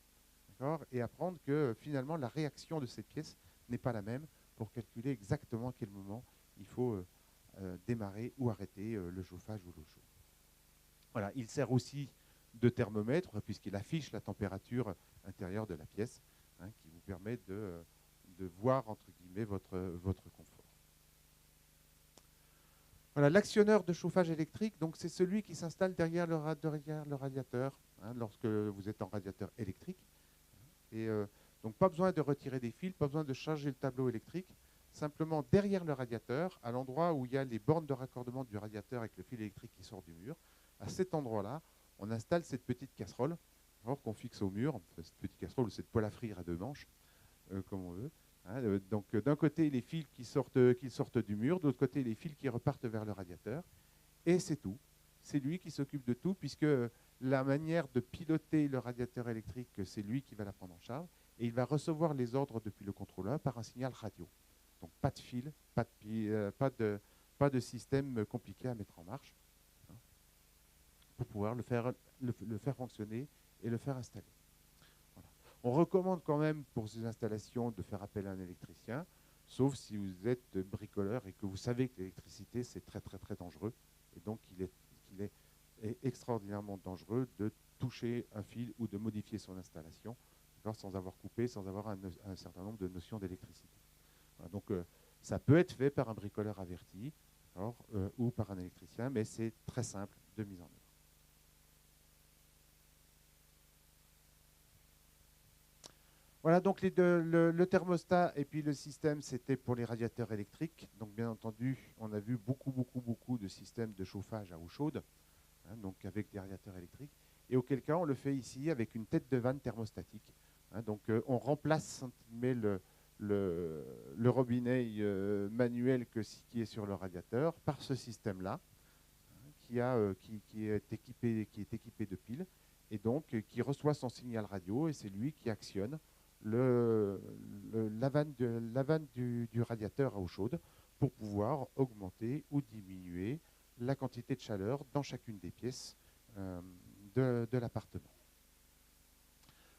Et apprendre que finalement la réaction de cette pièce n'est pas la même pour calculer exactement à quel moment il faut démarrer ou arrêter le chauffage ou l'eau chaude. Voilà, il sert aussi de thermomètre puisqu'il affiche la température intérieure de la pièce, hein, qui vous permet de voir entre guillemets votre confort. Voilà, l'actionneur de chauffage électrique, donc c'est celui qui s'installe derrière le radiateur, hein, lorsque vous êtes en radiateur électrique. Et donc pas besoin de retirer des fils, pas besoin de charger le tableau électrique. Simplement derrière le radiateur, à l'endroit où il y a les bornes de raccordement du radiateur avec le fil électrique qui sort du mur, à cet endroit-là, on installe cette petite casserole qu'on fixe au mur, cette petite casserole ou cette poêle à frire à 2 manches, comme on veut. Hein, donc d'un côté, les fils qui sortent du mur, de l'autre côté, les fils qui repartent vers le radiateur. Et c'est tout. c'est lui qui s'occupe de tout, puisque la manière de piloter le radiateur électrique, c'est lui qui va la prendre en charge, et il va recevoir les ordres depuis le contrôleur par un signal radio. Donc pas de fil, pas de système compliqué à mettre en marche, hein, pour pouvoir le faire fonctionner et le faire installer. Voilà. On recommande quand même pour ces installations de faire appel à un électricien, sauf si vous êtes bricoleur et que vous savez que l'électricité c'est très très très dangereux, et donc il est extraordinairement dangereux de toucher un fil ou de modifier son installation sans avoir coupé, sans avoir un certain nombre de notions d'électricité. Voilà, donc ça peut être fait par un bricoleur averti ou par un électricien, mais c'est très simple de mise en œuvre. Voilà, donc le thermostat et puis le système, c'était pour les radiateurs électriques. Donc bien entendu, on a vu beaucoup de systèmes de chauffage à eau chaude, hein, donc avec des radiateurs électriques. Et auquel cas, on le fait ici avec une tête de vanne thermostatique. Hein, donc on remplace le robinet manuel qui est sur le radiateur par ce système-là, hein, qui est équipé de piles, et donc qui reçoit son signal radio, et c'est lui qui actionne la vanne du radiateur à eau chaude pour pouvoir augmenter ou diminuer la quantité de chaleur dans chacune des pièces de l'appartement.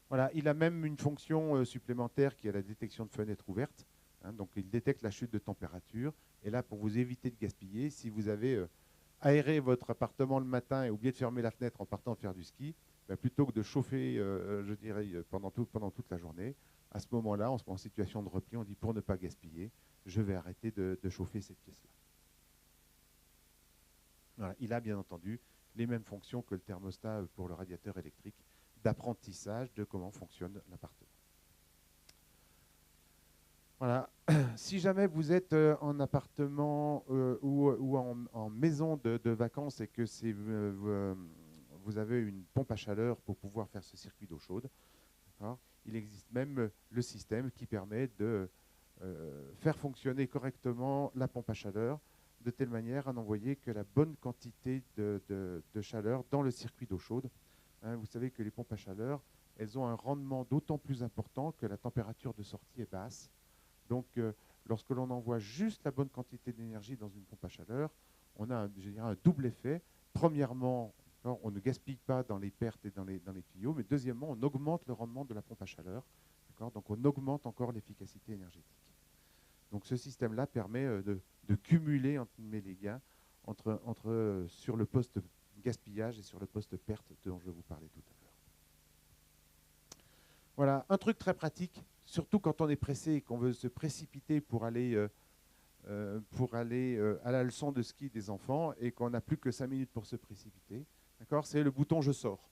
Voilà, il a même une fonction supplémentaire qui est la détection de fenêtres ouvertes. Hein, donc il détecte la chute de température. Et là, pour vous éviter de gaspiller, si vous avez aéré votre appartement le matin et oublié de fermer la fenêtre en partant faire du ski, ben, plutôt que de chauffer, je dirais, pendant toute la journée, à ce moment-là, on se met en situation de repli, on dit pour ne pas gaspiller, je vais arrêter de chauffer cette pièce-là. Voilà, il a bien entendu les mêmes fonctions que le thermostat pour le radiateur électrique, d'apprentissage de comment fonctionne l'appartement. Voilà. Si jamais vous êtes en appartement ou en maison de vacances et que vous avez une pompe à chaleur pour pouvoir faire ce circuit d'eau chaude, il existe même le système qui permet de faire fonctionner correctement la pompe à chaleur de telle manière à n'envoyer que la bonne quantité de chaleur dans le circuit d'eau chaude. Hein, vous savez que les pompes à chaleur, elles ont un rendement d'autant plus important que la température de sortie est basse. Donc, lorsque l'on envoie juste la bonne quantité d'énergie dans une pompe à chaleur, on a un double effet. Premièrement, on ne gaspille pas dans les pertes et dans les tuyaux, mais deuxièmement, on augmente le rendement de la pompe à chaleur. Donc, on augmente encore l'efficacité énergétique. Donc, ce système-là permet de cumuler les gains sur le poste gaspillage et sur le poste perte dont je vais vous parlais tout à l'heure. Voilà, un truc très pratique, surtout quand on est pressé et qu'on veut se précipiter pour aller à la leçon de ski des enfants et qu'on n'a plus que 5 minutes pour se précipiter, c'est le bouton « Je sors »,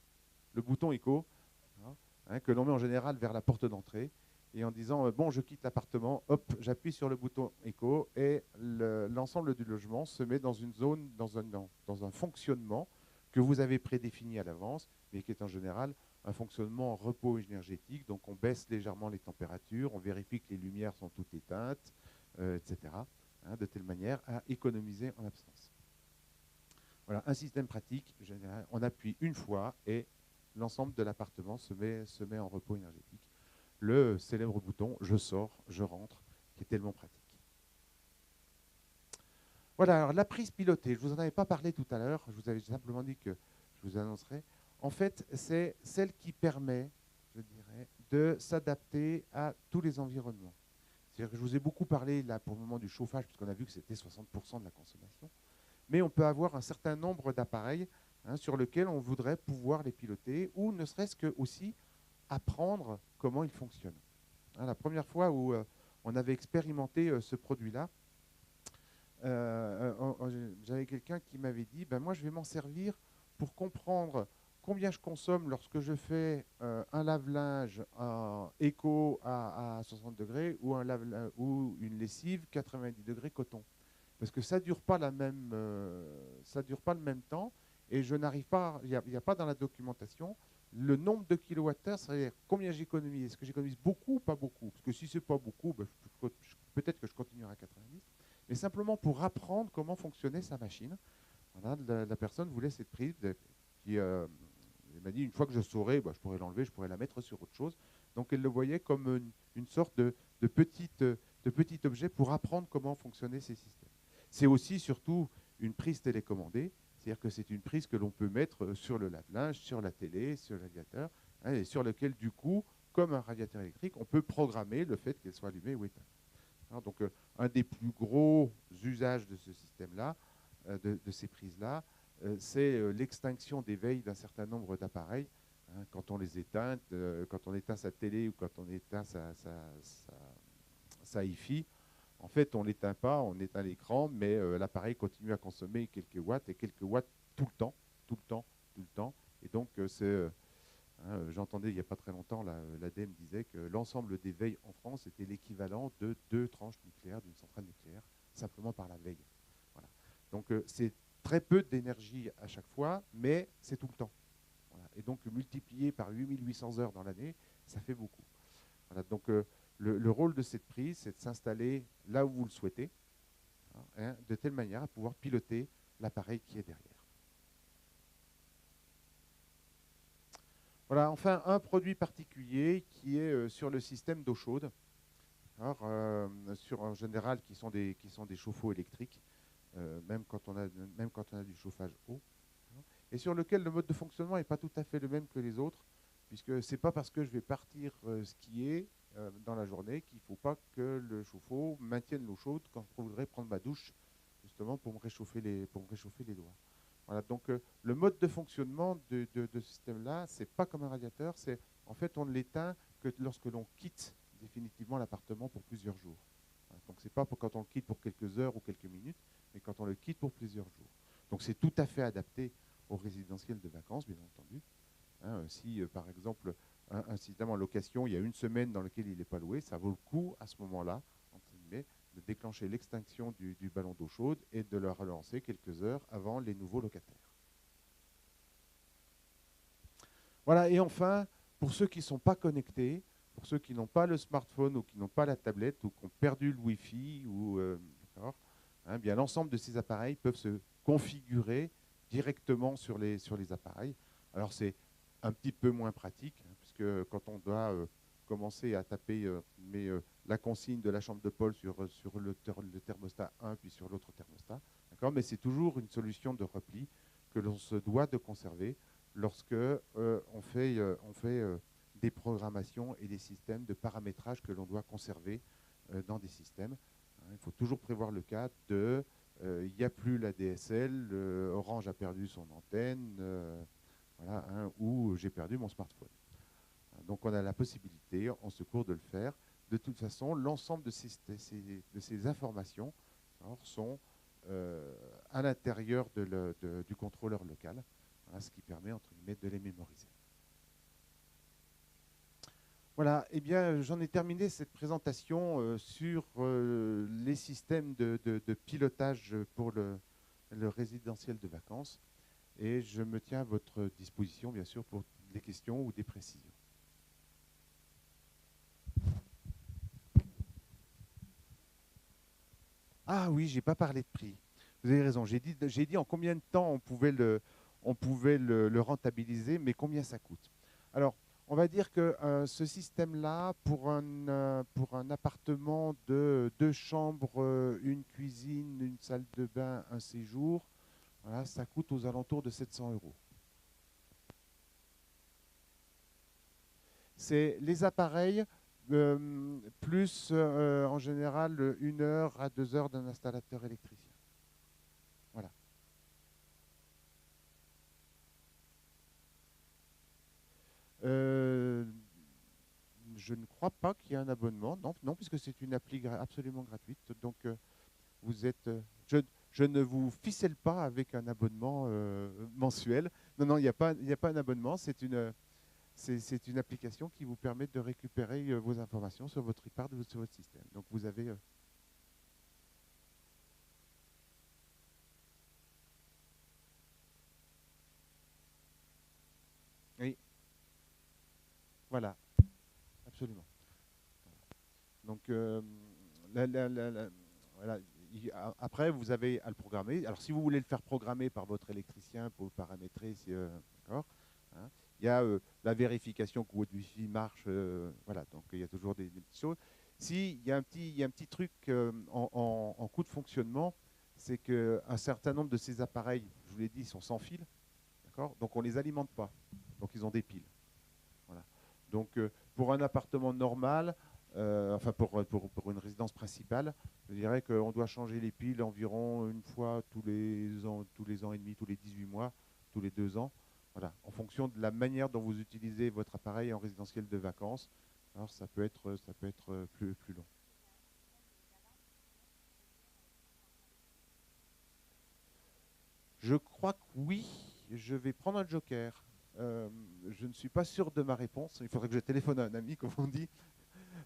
le bouton écho, hein, que l'on met en général vers la porte d'entrée, et en disant « bon, je quitte l'appartement », hop, j'appuie sur le bouton écho et l'ensemble du logement se met dans une zone, dans un fonctionnement que vous avez prédéfini à l'avance, mais qui est en général un fonctionnement en repos énergétique. Donc on baisse légèrement les températures, on vérifie que les lumières sont toutes éteintes, etc. Hein, de telle manière à économiser en absence. Voilà, un système pratique, général, on appuie une fois et l'ensemble de l'appartement se met en repos énergétique. Le célèbre bouton « Je sors, je rentre », qui est tellement pratique. Voilà, alors la prise pilotée, je ne vous en avais pas parlé tout à l'heure, je vous avais simplement dit que je vous annoncerai. En fait, c'est celle qui permet, je dirais, de s'adapter à tous les environnements. C'est-à-dire que je vous ai beaucoup parlé, là, pour le moment, du chauffage, puisqu'on a vu que c'était 60% de la consommation. Mais on peut avoir un certain nombre d'appareils sur lesquels on voudrait pouvoir les piloter, ou ne serait-ce que aussi apprendre comment ils fonctionnent. Hein, la première fois où on avait expérimenté ce produit-là, j'avais quelqu'un qui m'avait dit moi je vais m'en servir pour comprendre combien je consomme lorsque je fais un lave-linge éco à 60 degrés ou une lessive 90 degrés coton. Parce que ça ne dure pas le même temps et je n'arrive pas, il n'y a pas dans la documentation le nombre de kilowattheures, c'est-à-dire combien j'économise. Est-ce que j'économise beaucoup ou pas beaucoup? Parce que si ce n'est pas beaucoup, peut-être que je continuerai à 90. Mais simplement pour apprendre comment fonctionnait sa machine. Voilà, la personne voulait cette prise. Qui, elle m'a dit, une fois que je saurais, bah, je pourrais l'enlever, je pourrais la mettre sur autre chose. Donc elle le voyait comme une sorte de petit objet pour apprendre comment fonctionnaient ces systèmes. C'est aussi surtout une prise télécommandée, c'est-à-dire que c'est une prise que l'on peut mettre sur le lave-linge, sur la télé, sur le radiateur, hein, et sur lequel, du coup, comme un radiateur électrique, on peut programmer le fait qu'elle soit allumée ou éteinte. Alors, donc, un des plus gros usages de ce système-là, de ces prises-là, c'est l'extinction des veilles d'un certain nombre d'appareils. Hein, quand on les éteint, quand on éteint sa télé ou quand on éteint sa hi-fi, en fait, on ne l'éteint pas, on éteint l'écran, mais l'appareil continue à consommer quelques watts et quelques watts tout le temps, tout le temps, tout le temps. Et donc, j'entendais il n'y a pas très longtemps, l'ADEME disait que l'ensemble des veilles en France était l'équivalent de 2 tranches nucléaires d'une centrale nucléaire, simplement par la veille. Voilà. Donc, c'est très peu d'énergie à chaque fois, mais c'est tout le temps. Voilà. Et donc, multiplié par 8800 heures dans l'année, ça fait beaucoup. Voilà. Donc, le rôle de cette prise, c'est de s'installer là où vous le souhaitez, hein, de telle manière à pouvoir piloter l'appareil qui est derrière. Voilà, enfin, un produit particulier qui est sur le système d'eau chaude, alors, en général, qui sont des chauffe-eau électriques, même quand on a du chauffage eau, hein, et sur lequel le mode de fonctionnement n'est pas tout à fait le même que les autres, puisque ce n'est pas parce que je vais partir skier dans la journée qu'il ne faut pas que le chauffe-eau maintienne l'eau chaude quand je voudrais prendre ma douche, justement pour me réchauffer les doigts. Voilà, donc le mode de fonctionnement de ce système-là, ce n'est pas comme un radiateur, c'est en fait on ne l'éteint que lorsque l'on quitte définitivement l'appartement pour plusieurs jours. Voilà, donc ce n'est pas quand on le quitte pour quelques heures ou quelques minutes, mais quand on le quitte pour plusieurs jours. Donc c'est tout à fait adapté aux résidentiels de vacances, bien entendu. Hein, si par exemple un système en location, il y a une semaine dans lequel il n'est pas loué, ça vaut le coup à ce moment-là, entre guillemets, de déclencher l'extinction du ballon d'eau chaude et de le relancer quelques heures avant les nouveaux locataires. Voilà, et enfin, pour ceux qui ne sont pas connectés, pour ceux qui n'ont pas le smartphone ou qui n'ont pas la tablette ou qui ont perdu le Wi-Fi, hein, bien l'ensemble de ces appareils peuvent se configurer directement sur les appareils. Alors c'est un petit peu moins pratique, hein, puisque quand on doit commencer à taper la consigne de la chambre de Paul sur le thermostat 1 puis sur l'autre thermostat, mais c'est toujours une solution de repli que l'on se doit de conserver lorsque on fait des programmations et des systèmes de paramétrage que l'on doit conserver dans des systèmes. Il faut toujours prévoir le cas de il n'y a plus la DSL, Orange a perdu son antenne, voilà, hein, ou j'ai perdu mon smartphone. Donc on a la possibilité en secours de le faire. De toute façon, l'ensemble de ces informations sont à l'intérieur du contrôleur local, hein, ce qui permet entre guillemets de les mémoriser. Voilà, eh bien j'en ai terminé cette présentation sur les systèmes de pilotage pour le résidentiel de vacances. Et je me tiens à votre disposition, bien sûr, pour des questions ou des précisions. Ah oui, je n'ai pas parlé de prix. Vous avez raison. J'ai dit en combien de temps on pouvait le rentabiliser, mais combien ça coûte. Alors, on va dire que ce système-là, pour un appartement de 2 chambres, une cuisine, une salle de bain, un séjour, voilà, ça coûte aux alentours de 700 €. C'est les appareils plus en général 1 heure à 2 heures d'un installateur électricien. Voilà. Je ne crois pas qu'il y ait un abonnement, non, puisque c'est une appli absolument gratuite. Donc vous êtes, je ne vous ficelle pas avec un abonnement mensuel. Non, il n'y a pas un abonnement. C'est une application qui vous permet de récupérer vos informations sur votre iPad ou sur votre système. Donc vous avez oui, voilà, absolument. Donc voilà, après, vous avez à le programmer. Alors, si vous voulez le faire programmer par votre électricien pour le paramétrer, d'accord, hein. Il y a la vérification que votre Wi-Fi marche. Voilà, donc il y a toujours des petites choses. Si, il y a un petit truc en coût de fonctionnement, c'est qu'un certain nombre de ces appareils, je vous l'ai dit, ils sont sans fil, d'accord, donc on ne les alimente pas. Donc ils ont des piles. Voilà. Donc pour un appartement normal, enfin pour une résidence principale, je dirais qu'on doit changer les piles environ une fois tous les ans et demi, tous les 18 mois, tous les 2 ans. Voilà, en fonction de la manière dont vous utilisez votre appareil en résidentiel de vacances. Alors ça peut être plus long. Je crois que oui, je vais prendre un joker. Je ne suis pas sûr de ma réponse. Il faudrait que je téléphone à un ami, comme on dit.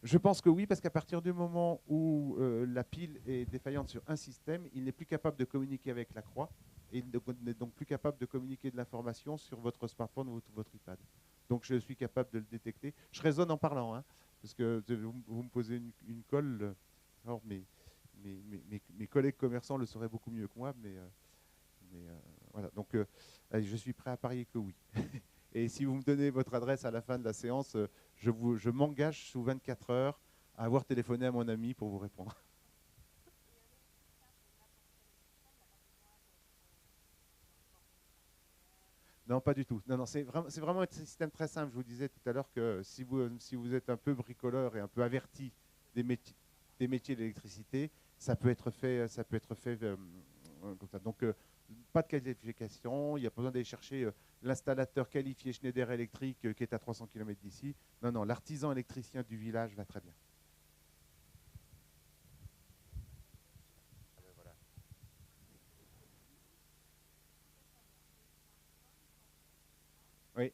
Je pense que oui, parce qu'à partir du moment où la pile est défaillante sur un système, il n'est plus capable de communiquer avec la croix et il n'est donc plus capable de communiquer de l'information sur votre smartphone ou votre iPad. Donc je suis capable de le détecter. Je raisonne en parlant, hein, parce que vous me posez une colle. Alors mes collègues commerçants le sauraient beaucoup mieux que moi, mais voilà. Donc je suis prêt à parier que oui. Et si vous me donnez votre adresse à la fin de la séance, je m'engage sous 24 heures à avoir téléphoné à mon ami pour vous répondre. Non, pas du tout. Non, non, c'est vraiment un système très simple. Je vous disais tout à l'heure que si vous êtes un peu bricoleur et un peu averti des métiers de l'électricité, ça peut être fait comme ça. Donc, pas de qualification. Il n'y a pas besoin d'aller chercher l'installateur qualifié Schneider Electric qui est à 300 km d'ici. Non, non, l'artisan électricien du village va très bien. Oui.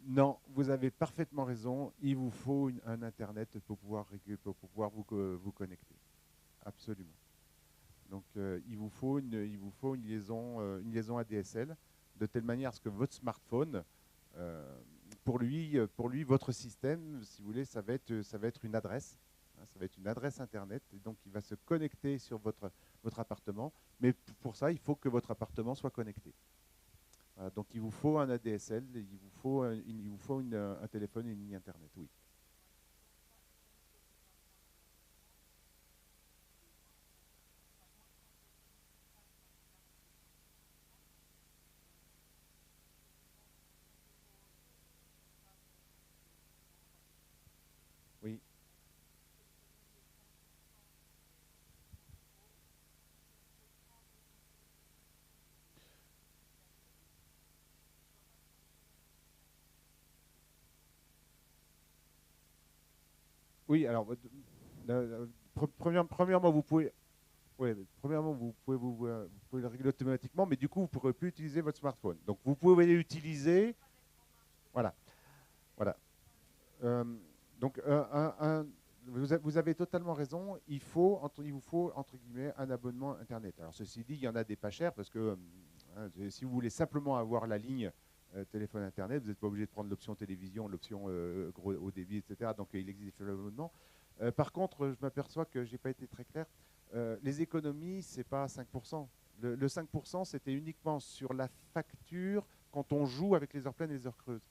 Non, vous avez parfaitement raison. Il vous faut un Internet pour pouvoir vous connecter. Absolument. Donc, il vous faut une liaison ADSL de telle manière à ce que votre smartphone, pour lui, votre système, si vous voulez, ça va être une adresse. Hein, ça va être une adresse Internet. Et donc, il va se connecter sur votre appartement. Mais pour ça, il faut que votre appartement soit connecté. Voilà, donc, il vous faut un ADSL, il vous faut un téléphone et une ligne Internet, oui. Oui. Oui, alors, premièrement, vous pouvez le régler automatiquement, mais du coup, vous ne pourrez plus utiliser votre smartphone. Donc, vous pouvez l'utiliser. Voilà. Voilà. Euh, donc, vous avez totalement raison. Il vous faut, entre guillemets, un abonnement Internet. Alors, ceci dit, il y en a des pas chers parce que hein, si vous voulez simplement avoir la ligne téléphone Internet, vous n'êtes pas obligé de prendre l'option télévision, l'option gros haut débit, etc. Donc, il existe l'abonnement. Par contre, je m'aperçois que je n'ai pas été très clair. Les économies, ce n'est pas 5%. Le 5%, c'était uniquement sur la facture quand on joue avec les heures pleines et les heures creuses.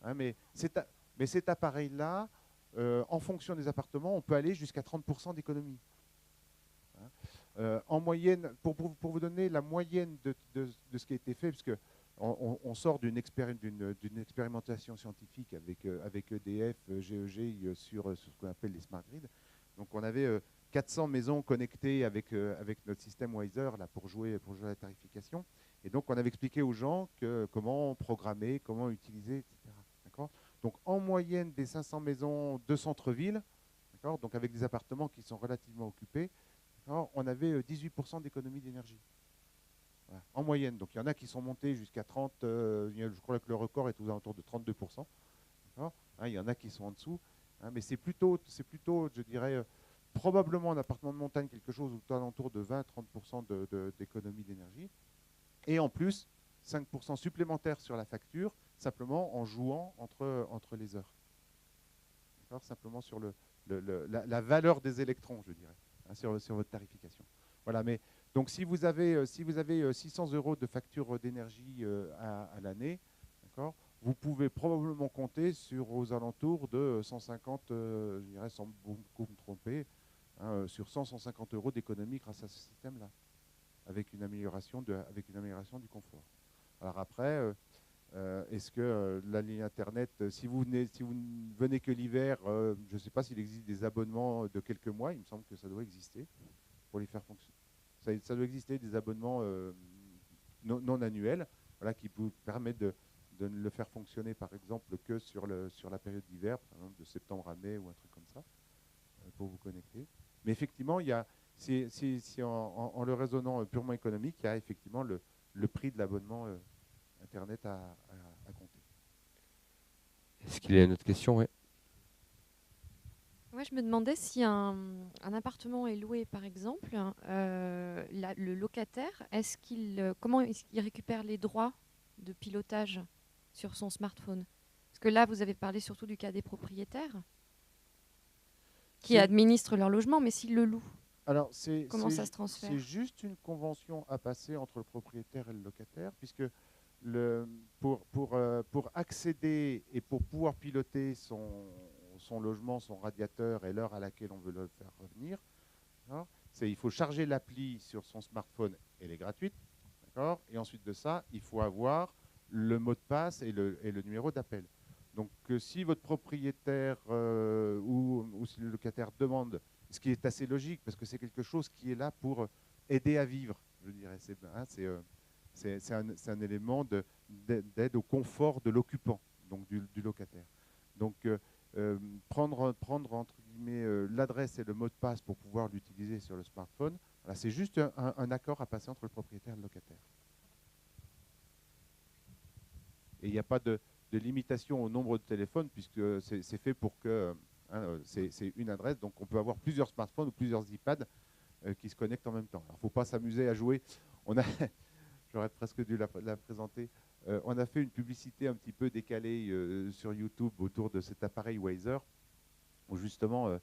Hein, mais cet appareil-là, en fonction des appartements, on peut aller jusqu'à 30% d'économie. Hein. En moyenne, pour vous donner la moyenne de ce qui a été fait, puisque on sort d'une expérimentation scientifique avec EDF, GEG sur ce qu'on appelle les smart grids. Donc on avait 400 maisons connectées avec notre système Wiser là, pour jouer à la tarification. Et donc on avait expliqué aux gens comment programmer, comment utiliser, etc. D'accord. Donc en moyenne des 500 maisons de centre-ville, donc avec des appartements qui sont relativement occupés, on avait 18% d'économie d'énergie. Voilà, en moyenne. Donc il y en a qui sont montés jusqu'à 30, je crois que le record est aux alentours de 32%. Hein, il y en a qui sont en dessous. Hein, mais c'est plutôt, je dirais, probablement un appartement de montagne, quelque chose aux alentours de 20-30% d'économie d'énergie. Et en plus, 5% supplémentaires sur la facture, simplement en jouant entre les heures. Simplement sur la valeur des électrons, je dirais, hein, sur votre tarification. Voilà, mais donc si vous avez 600 € de facture d'énergie à l'année, d'accord, vous pouvez probablement compter sur aux alentours de 150, je dirais, sans beaucoup me tromper, hein, sur 100-150 € d'économie grâce à ce système-là, avec une amélioration du confort. Alors après, est-ce que la ligne Internet, si vous ne venez que l'hiver, je ne sais pas s'il existe des abonnements de quelques mois, il me semble que ça doit exister pour les faire fonctionner. Ça doit exister des abonnements non annuels, voilà, qui vous permettent de ne le faire fonctionner par exemple que sur la période d'hiver, par exemple de septembre à mai ou un truc comme ça, pour vous connecter. Mais effectivement, il y a, en le raisonnant purement économique, il y a effectivement le prix de l'abonnement Internet à compter. Est-ce qu'il y a une autre question? Oui. Ouais, je me demandais si un appartement est loué, par exemple, le locataire, comment est-ce qu'il récupère les droits de pilotage sur son smartphone? Parce que là, vous avez parlé surtout du cas des propriétaires qui administrent leur logement, mais s'ils le louent, alors, comment ça se transfère? C'est juste une convention à passer entre le propriétaire et le locataire, puisque pour accéder et pour pouvoir piloter son logement, son radiateur et l'heure à laquelle on veut le faire revenir, il faut charger l'appli sur son smartphone, elle est gratuite, et ensuite de ça, il faut avoir le mot de passe et le numéro d'appel. Donc si votre propriétaire ou si le locataire demande, ce qui est assez logique, parce que c'est quelque chose qui est là pour aider à vivre, je dirais, c'est un élément d'aide au confort de l'occupant, donc du locataire. Donc prendre entre guillemets l'adresse et le mot de passe pour pouvoir l'utiliser sur le smartphone, voilà, c'est juste un accord à passer entre le propriétaire et le locataire. Et il n'y a pas de limitation au nombre de téléphones, puisque c'est fait pour que c'est une adresse, donc on peut avoir plusieurs smartphones ou plusieurs iPads qui se connectent en même temps. Alors il ne faut pas s'amuser à jouer. J'aurais presque dû la présenter. On a fait une publicité un petit peu décalée sur YouTube autour de cet appareil Weiser, où justement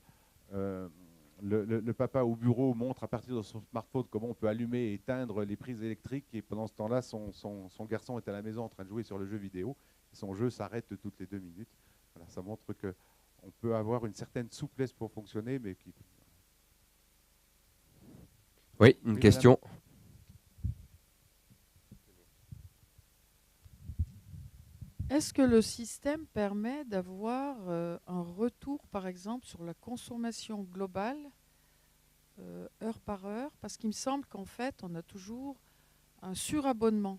le papa au bureau montre à partir de son smartphone comment on peut allumer et éteindre les prises électriques, et pendant ce temps-là, son garçon est à la maison en train de jouer sur le jeu vidéo, et son jeu s'arrête toutes les 2 minutes. Voilà, ça montre qu'on peut avoir une certaine souplesse pour fonctionner, mais qui... Oui, une question. Est-ce que le système permet d'avoir un retour, par exemple, sur la consommation globale, heure par heure? Parce qu'il me semble qu'en fait, on a toujours un surabonnement.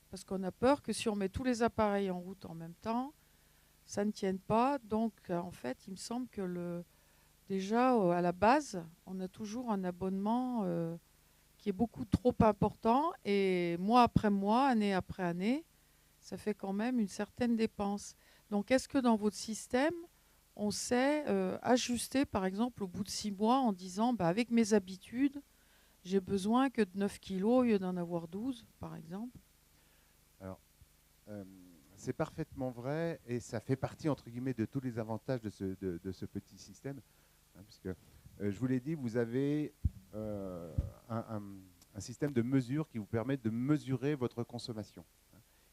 Parce qu'on a peur que si on met tous les appareils en route en même temps, ça ne tienne pas. Donc, en fait, il me semble que déjà, à la base, on a toujours un abonnement qui est beaucoup trop important. Et mois après mois, année après année, ça fait quand même une certaine dépense. Donc, est-ce que dans votre système, on sait ajuster, par exemple, au bout de 6 mois en disant, bah, avec mes habitudes, j'ai besoin que de 9 kilos au lieu d'en avoir 12, par exemple? Alors, c'est parfaitement vrai, et ça fait partie, entre guillemets, de tous les avantages de ce petit système. Hein, puisque, je vous l'ai dit, vous avez un système de mesure qui vous permet de mesurer votre consommation.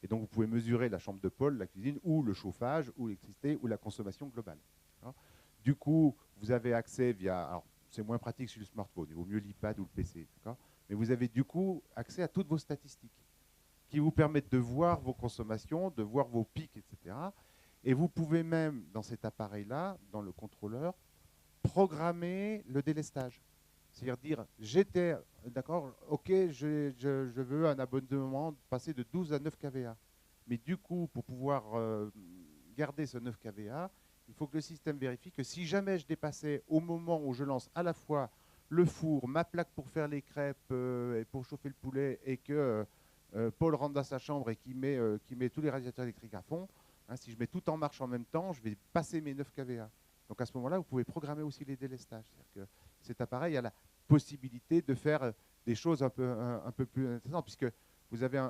Et donc, vous pouvez mesurer la chambre de Paul, la cuisine, ou le chauffage, ou l'électricité, ou la consommation globale. Du coup, vous avez accès via... Alors, c'est moins pratique sur le smartphone, il vaut mieux l'iPad ou le PC. Mais vous avez du coup accès à toutes vos statistiques qui vous permettent de voir vos consommations, de voir vos pics, etc. Et vous pouvez même, dans cet appareil-là, dans le contrôleur, programmer le délestage. C'est-à-dire dire, j'étais, d'accord, ok, je veux un abonnement passer de 12 à 9 kVA. Mais du coup, pour pouvoir garder ce 9 kVA, il faut que le système vérifie que si jamais je dépassais au moment où je lance à la fois le four, ma plaque pour faire les crêpes et pour chauffer le poulet, et que Paul rentre dans sa chambre et qui met tous les radiateurs électriques à fond, hein, si je mets tout en marche en même temps, je vais passer mes 9 kVA. Donc à ce moment-là, vous pouvez programmer aussi les délestages. C'est-à-dire que cet appareil a la possibilité de faire des choses un peu plus intéressantes, puisque vous avez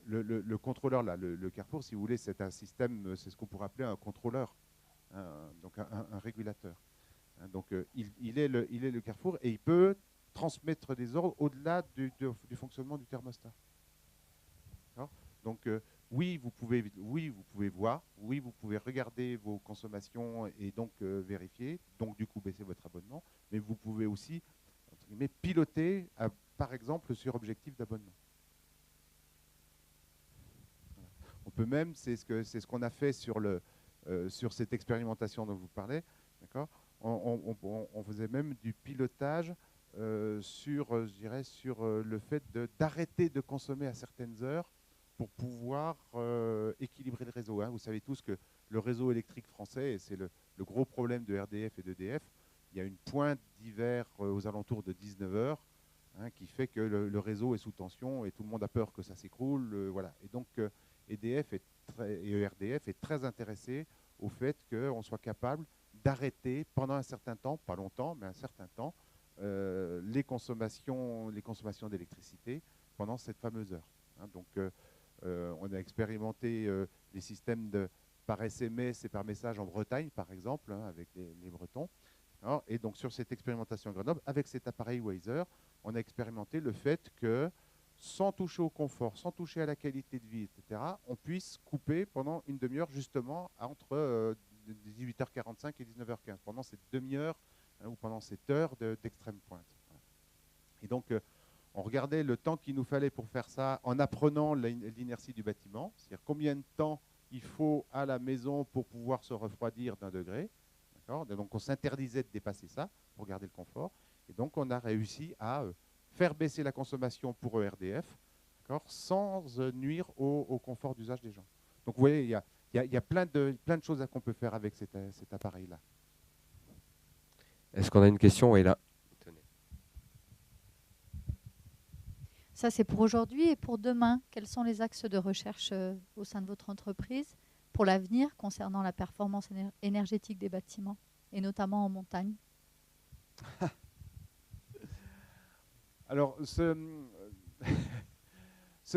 le contrôleur, là, le Carrefour, si vous voulez, c'est un système, c'est ce qu'on pourrait appeler un contrôleur, donc un régulateur. Donc il est le Carrefour et il peut transmettre des ordres au-delà du fonctionnement du thermostat. Donc oui, vous pouvez voir, oui, vous pouvez regarder vos consommations et donc vérifier, donc du coup baisser votre abonnement, mais vous pouvez aussi entre guillemets, piloter, par exemple, sur objectif d'abonnement. On peut même, c'est ce qu'on a fait sur cette expérimentation dont je vous parlais, d'accord. On faisait même du pilotage sur, je dirais, sur le fait d'arrêter de consommer à certaines heures pour pouvoir équilibrer le réseau. Vous savez tous que le réseau électrique français, et c'est le gros problème de RDF et d'EDF, il y a une pointe d'hiver aux alentours de 19h qui fait que le réseau est sous tension et tout le monde a peur que ça s'écroule. Voilà. Et donc EDF et ERDF est très intéressé au fait qu'on soit capable d'arrêter pendant un certain temps, pas longtemps, mais un certain temps, les consommations d'électricité pendant cette fameuse heure. Donc on a expérimenté les systèmes par SMS et par message en Bretagne, par exemple, avec les Bretons. Alors, et donc sur cette expérimentation à Grenoble, avec cet appareil Weiser, on a expérimenté le fait que sans toucher au confort, sans toucher à la qualité de vie, etc., on puisse couper pendant une demi-heure justement entre 18h45 et 19h15, pendant cette demi-heure ou pendant cette heure d'extrême pointe. Et donc on regardait le temps qu'il nous fallait pour faire ça en apprenant l'inertie du bâtiment, c'est-à-dire combien de temps il faut à la maison pour pouvoir se refroidir d'1 degré. Donc on s'interdisait de dépasser ça pour garder le confort. Et donc on a réussi à faire baisser la consommation pour ERDF sans nuire au confort d'usage des gens. Donc vous voyez, il y a plein de choses qu'on peut faire avec cet appareil-là. Est-ce qu'on a une question? Oui, là. Ça, c'est pour aujourd'hui et pour demain. Quels sont les axes de recherche au sein de votre entreprise pour l'avenir concernant la performance énergétique des bâtiments, et notamment en montagne? Alors, ce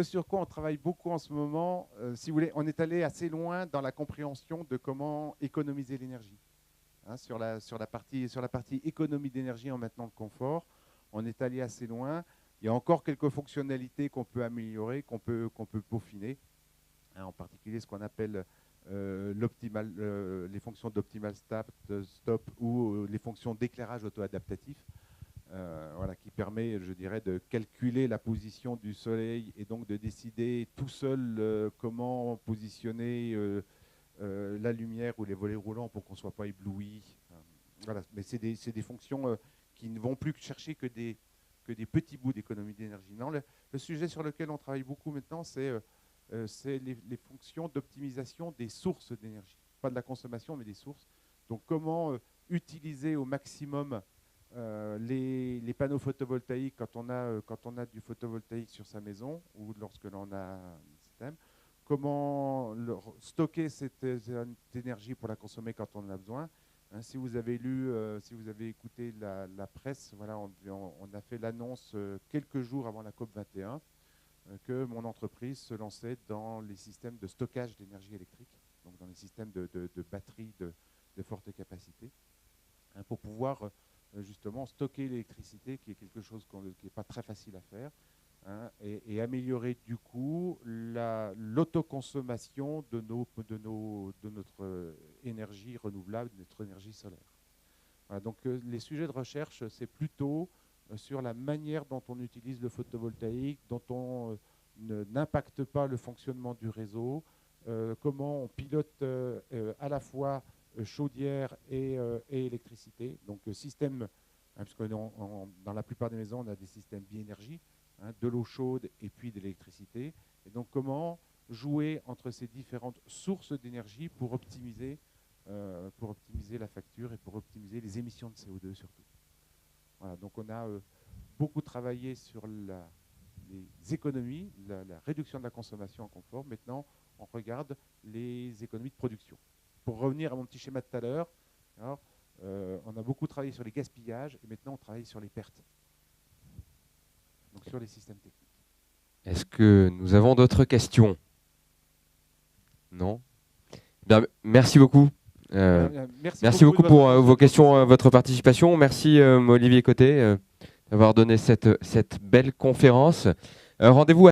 sur quoi on travaille beaucoup en ce moment, si vous voulez, on est allé assez loin dans la compréhension de comment économiser l'énergie. Sur la partie économie d'énergie en maintenant le confort, on est allé assez loin. Il y a encore quelques fonctionnalités qu'on peut améliorer, qu'on peut peaufiner, en particulier ce qu'on appelle les fonctions d'optimal stop ou les fonctions d'éclairage auto-adaptatif, voilà, qui permet, je dirais, de calculer la position du soleil et donc de décider tout seul comment positionner la lumière ou les volets roulants pour qu'on ne soit pas ébloui. Voilà. Mais c'est des fonctions qui ne vont plus chercher que des petits bouts d'économie d'énergie. Non, le sujet sur lequel on travaille beaucoup maintenant, c'est les fonctions d'optimisation des sources d'énergie. Pas de la consommation, mais des sources. Donc comment utiliser au maximum les panneaux photovoltaïques quand on a du photovoltaïque sur sa maison ou lorsque l'on a un système. Comment stocker cette énergie pour la consommer quand on en a besoin. Si vous avez lu, si vous avez écouté la presse, voilà, on a fait l'annonce quelques jours avant la COP 21 que mon entreprise se lançait dans les systèmes de stockage d'énergie électrique, donc dans les systèmes de batteries de forte capacité, pour pouvoir justement stocker l'électricité, qui est quelque chose qui n'est pas très facile à faire, et améliorer du coup l'autoconsommation de notre énergie renouvelable, de notre énergie solaire. Voilà, donc les sujets de recherche, c'est plutôt sur la manière dont on utilise le photovoltaïque, dont on n'impacte pas le fonctionnement du réseau, comment on pilote à la fois chaudière et électricité. Donc système, puisque dans la plupart des maisons, on a des systèmes bi-énergie, de l'eau chaude et puis de l'électricité. Et donc comment jouer entre ces différentes sources d'énergie pour optimiser la facture et pour optimiser les émissions de CO2 surtout. Voilà, donc on a beaucoup travaillé sur les économies, la réduction de la consommation en confort. Maintenant, on regarde les économies de production. Pour revenir à mon petit schéma de tout à l'heure, on a beaucoup travaillé sur les gaspillages et maintenant on travaille sur les pertes. Donc sur les systèmes techniques. Est-ce que nous avons d'autres questions? Non. Bien, merci beaucoup. Merci beaucoup pour vos questions, votre participation. Merci Olivier Côté d'avoir donné cette belle conférence. Rendez-vous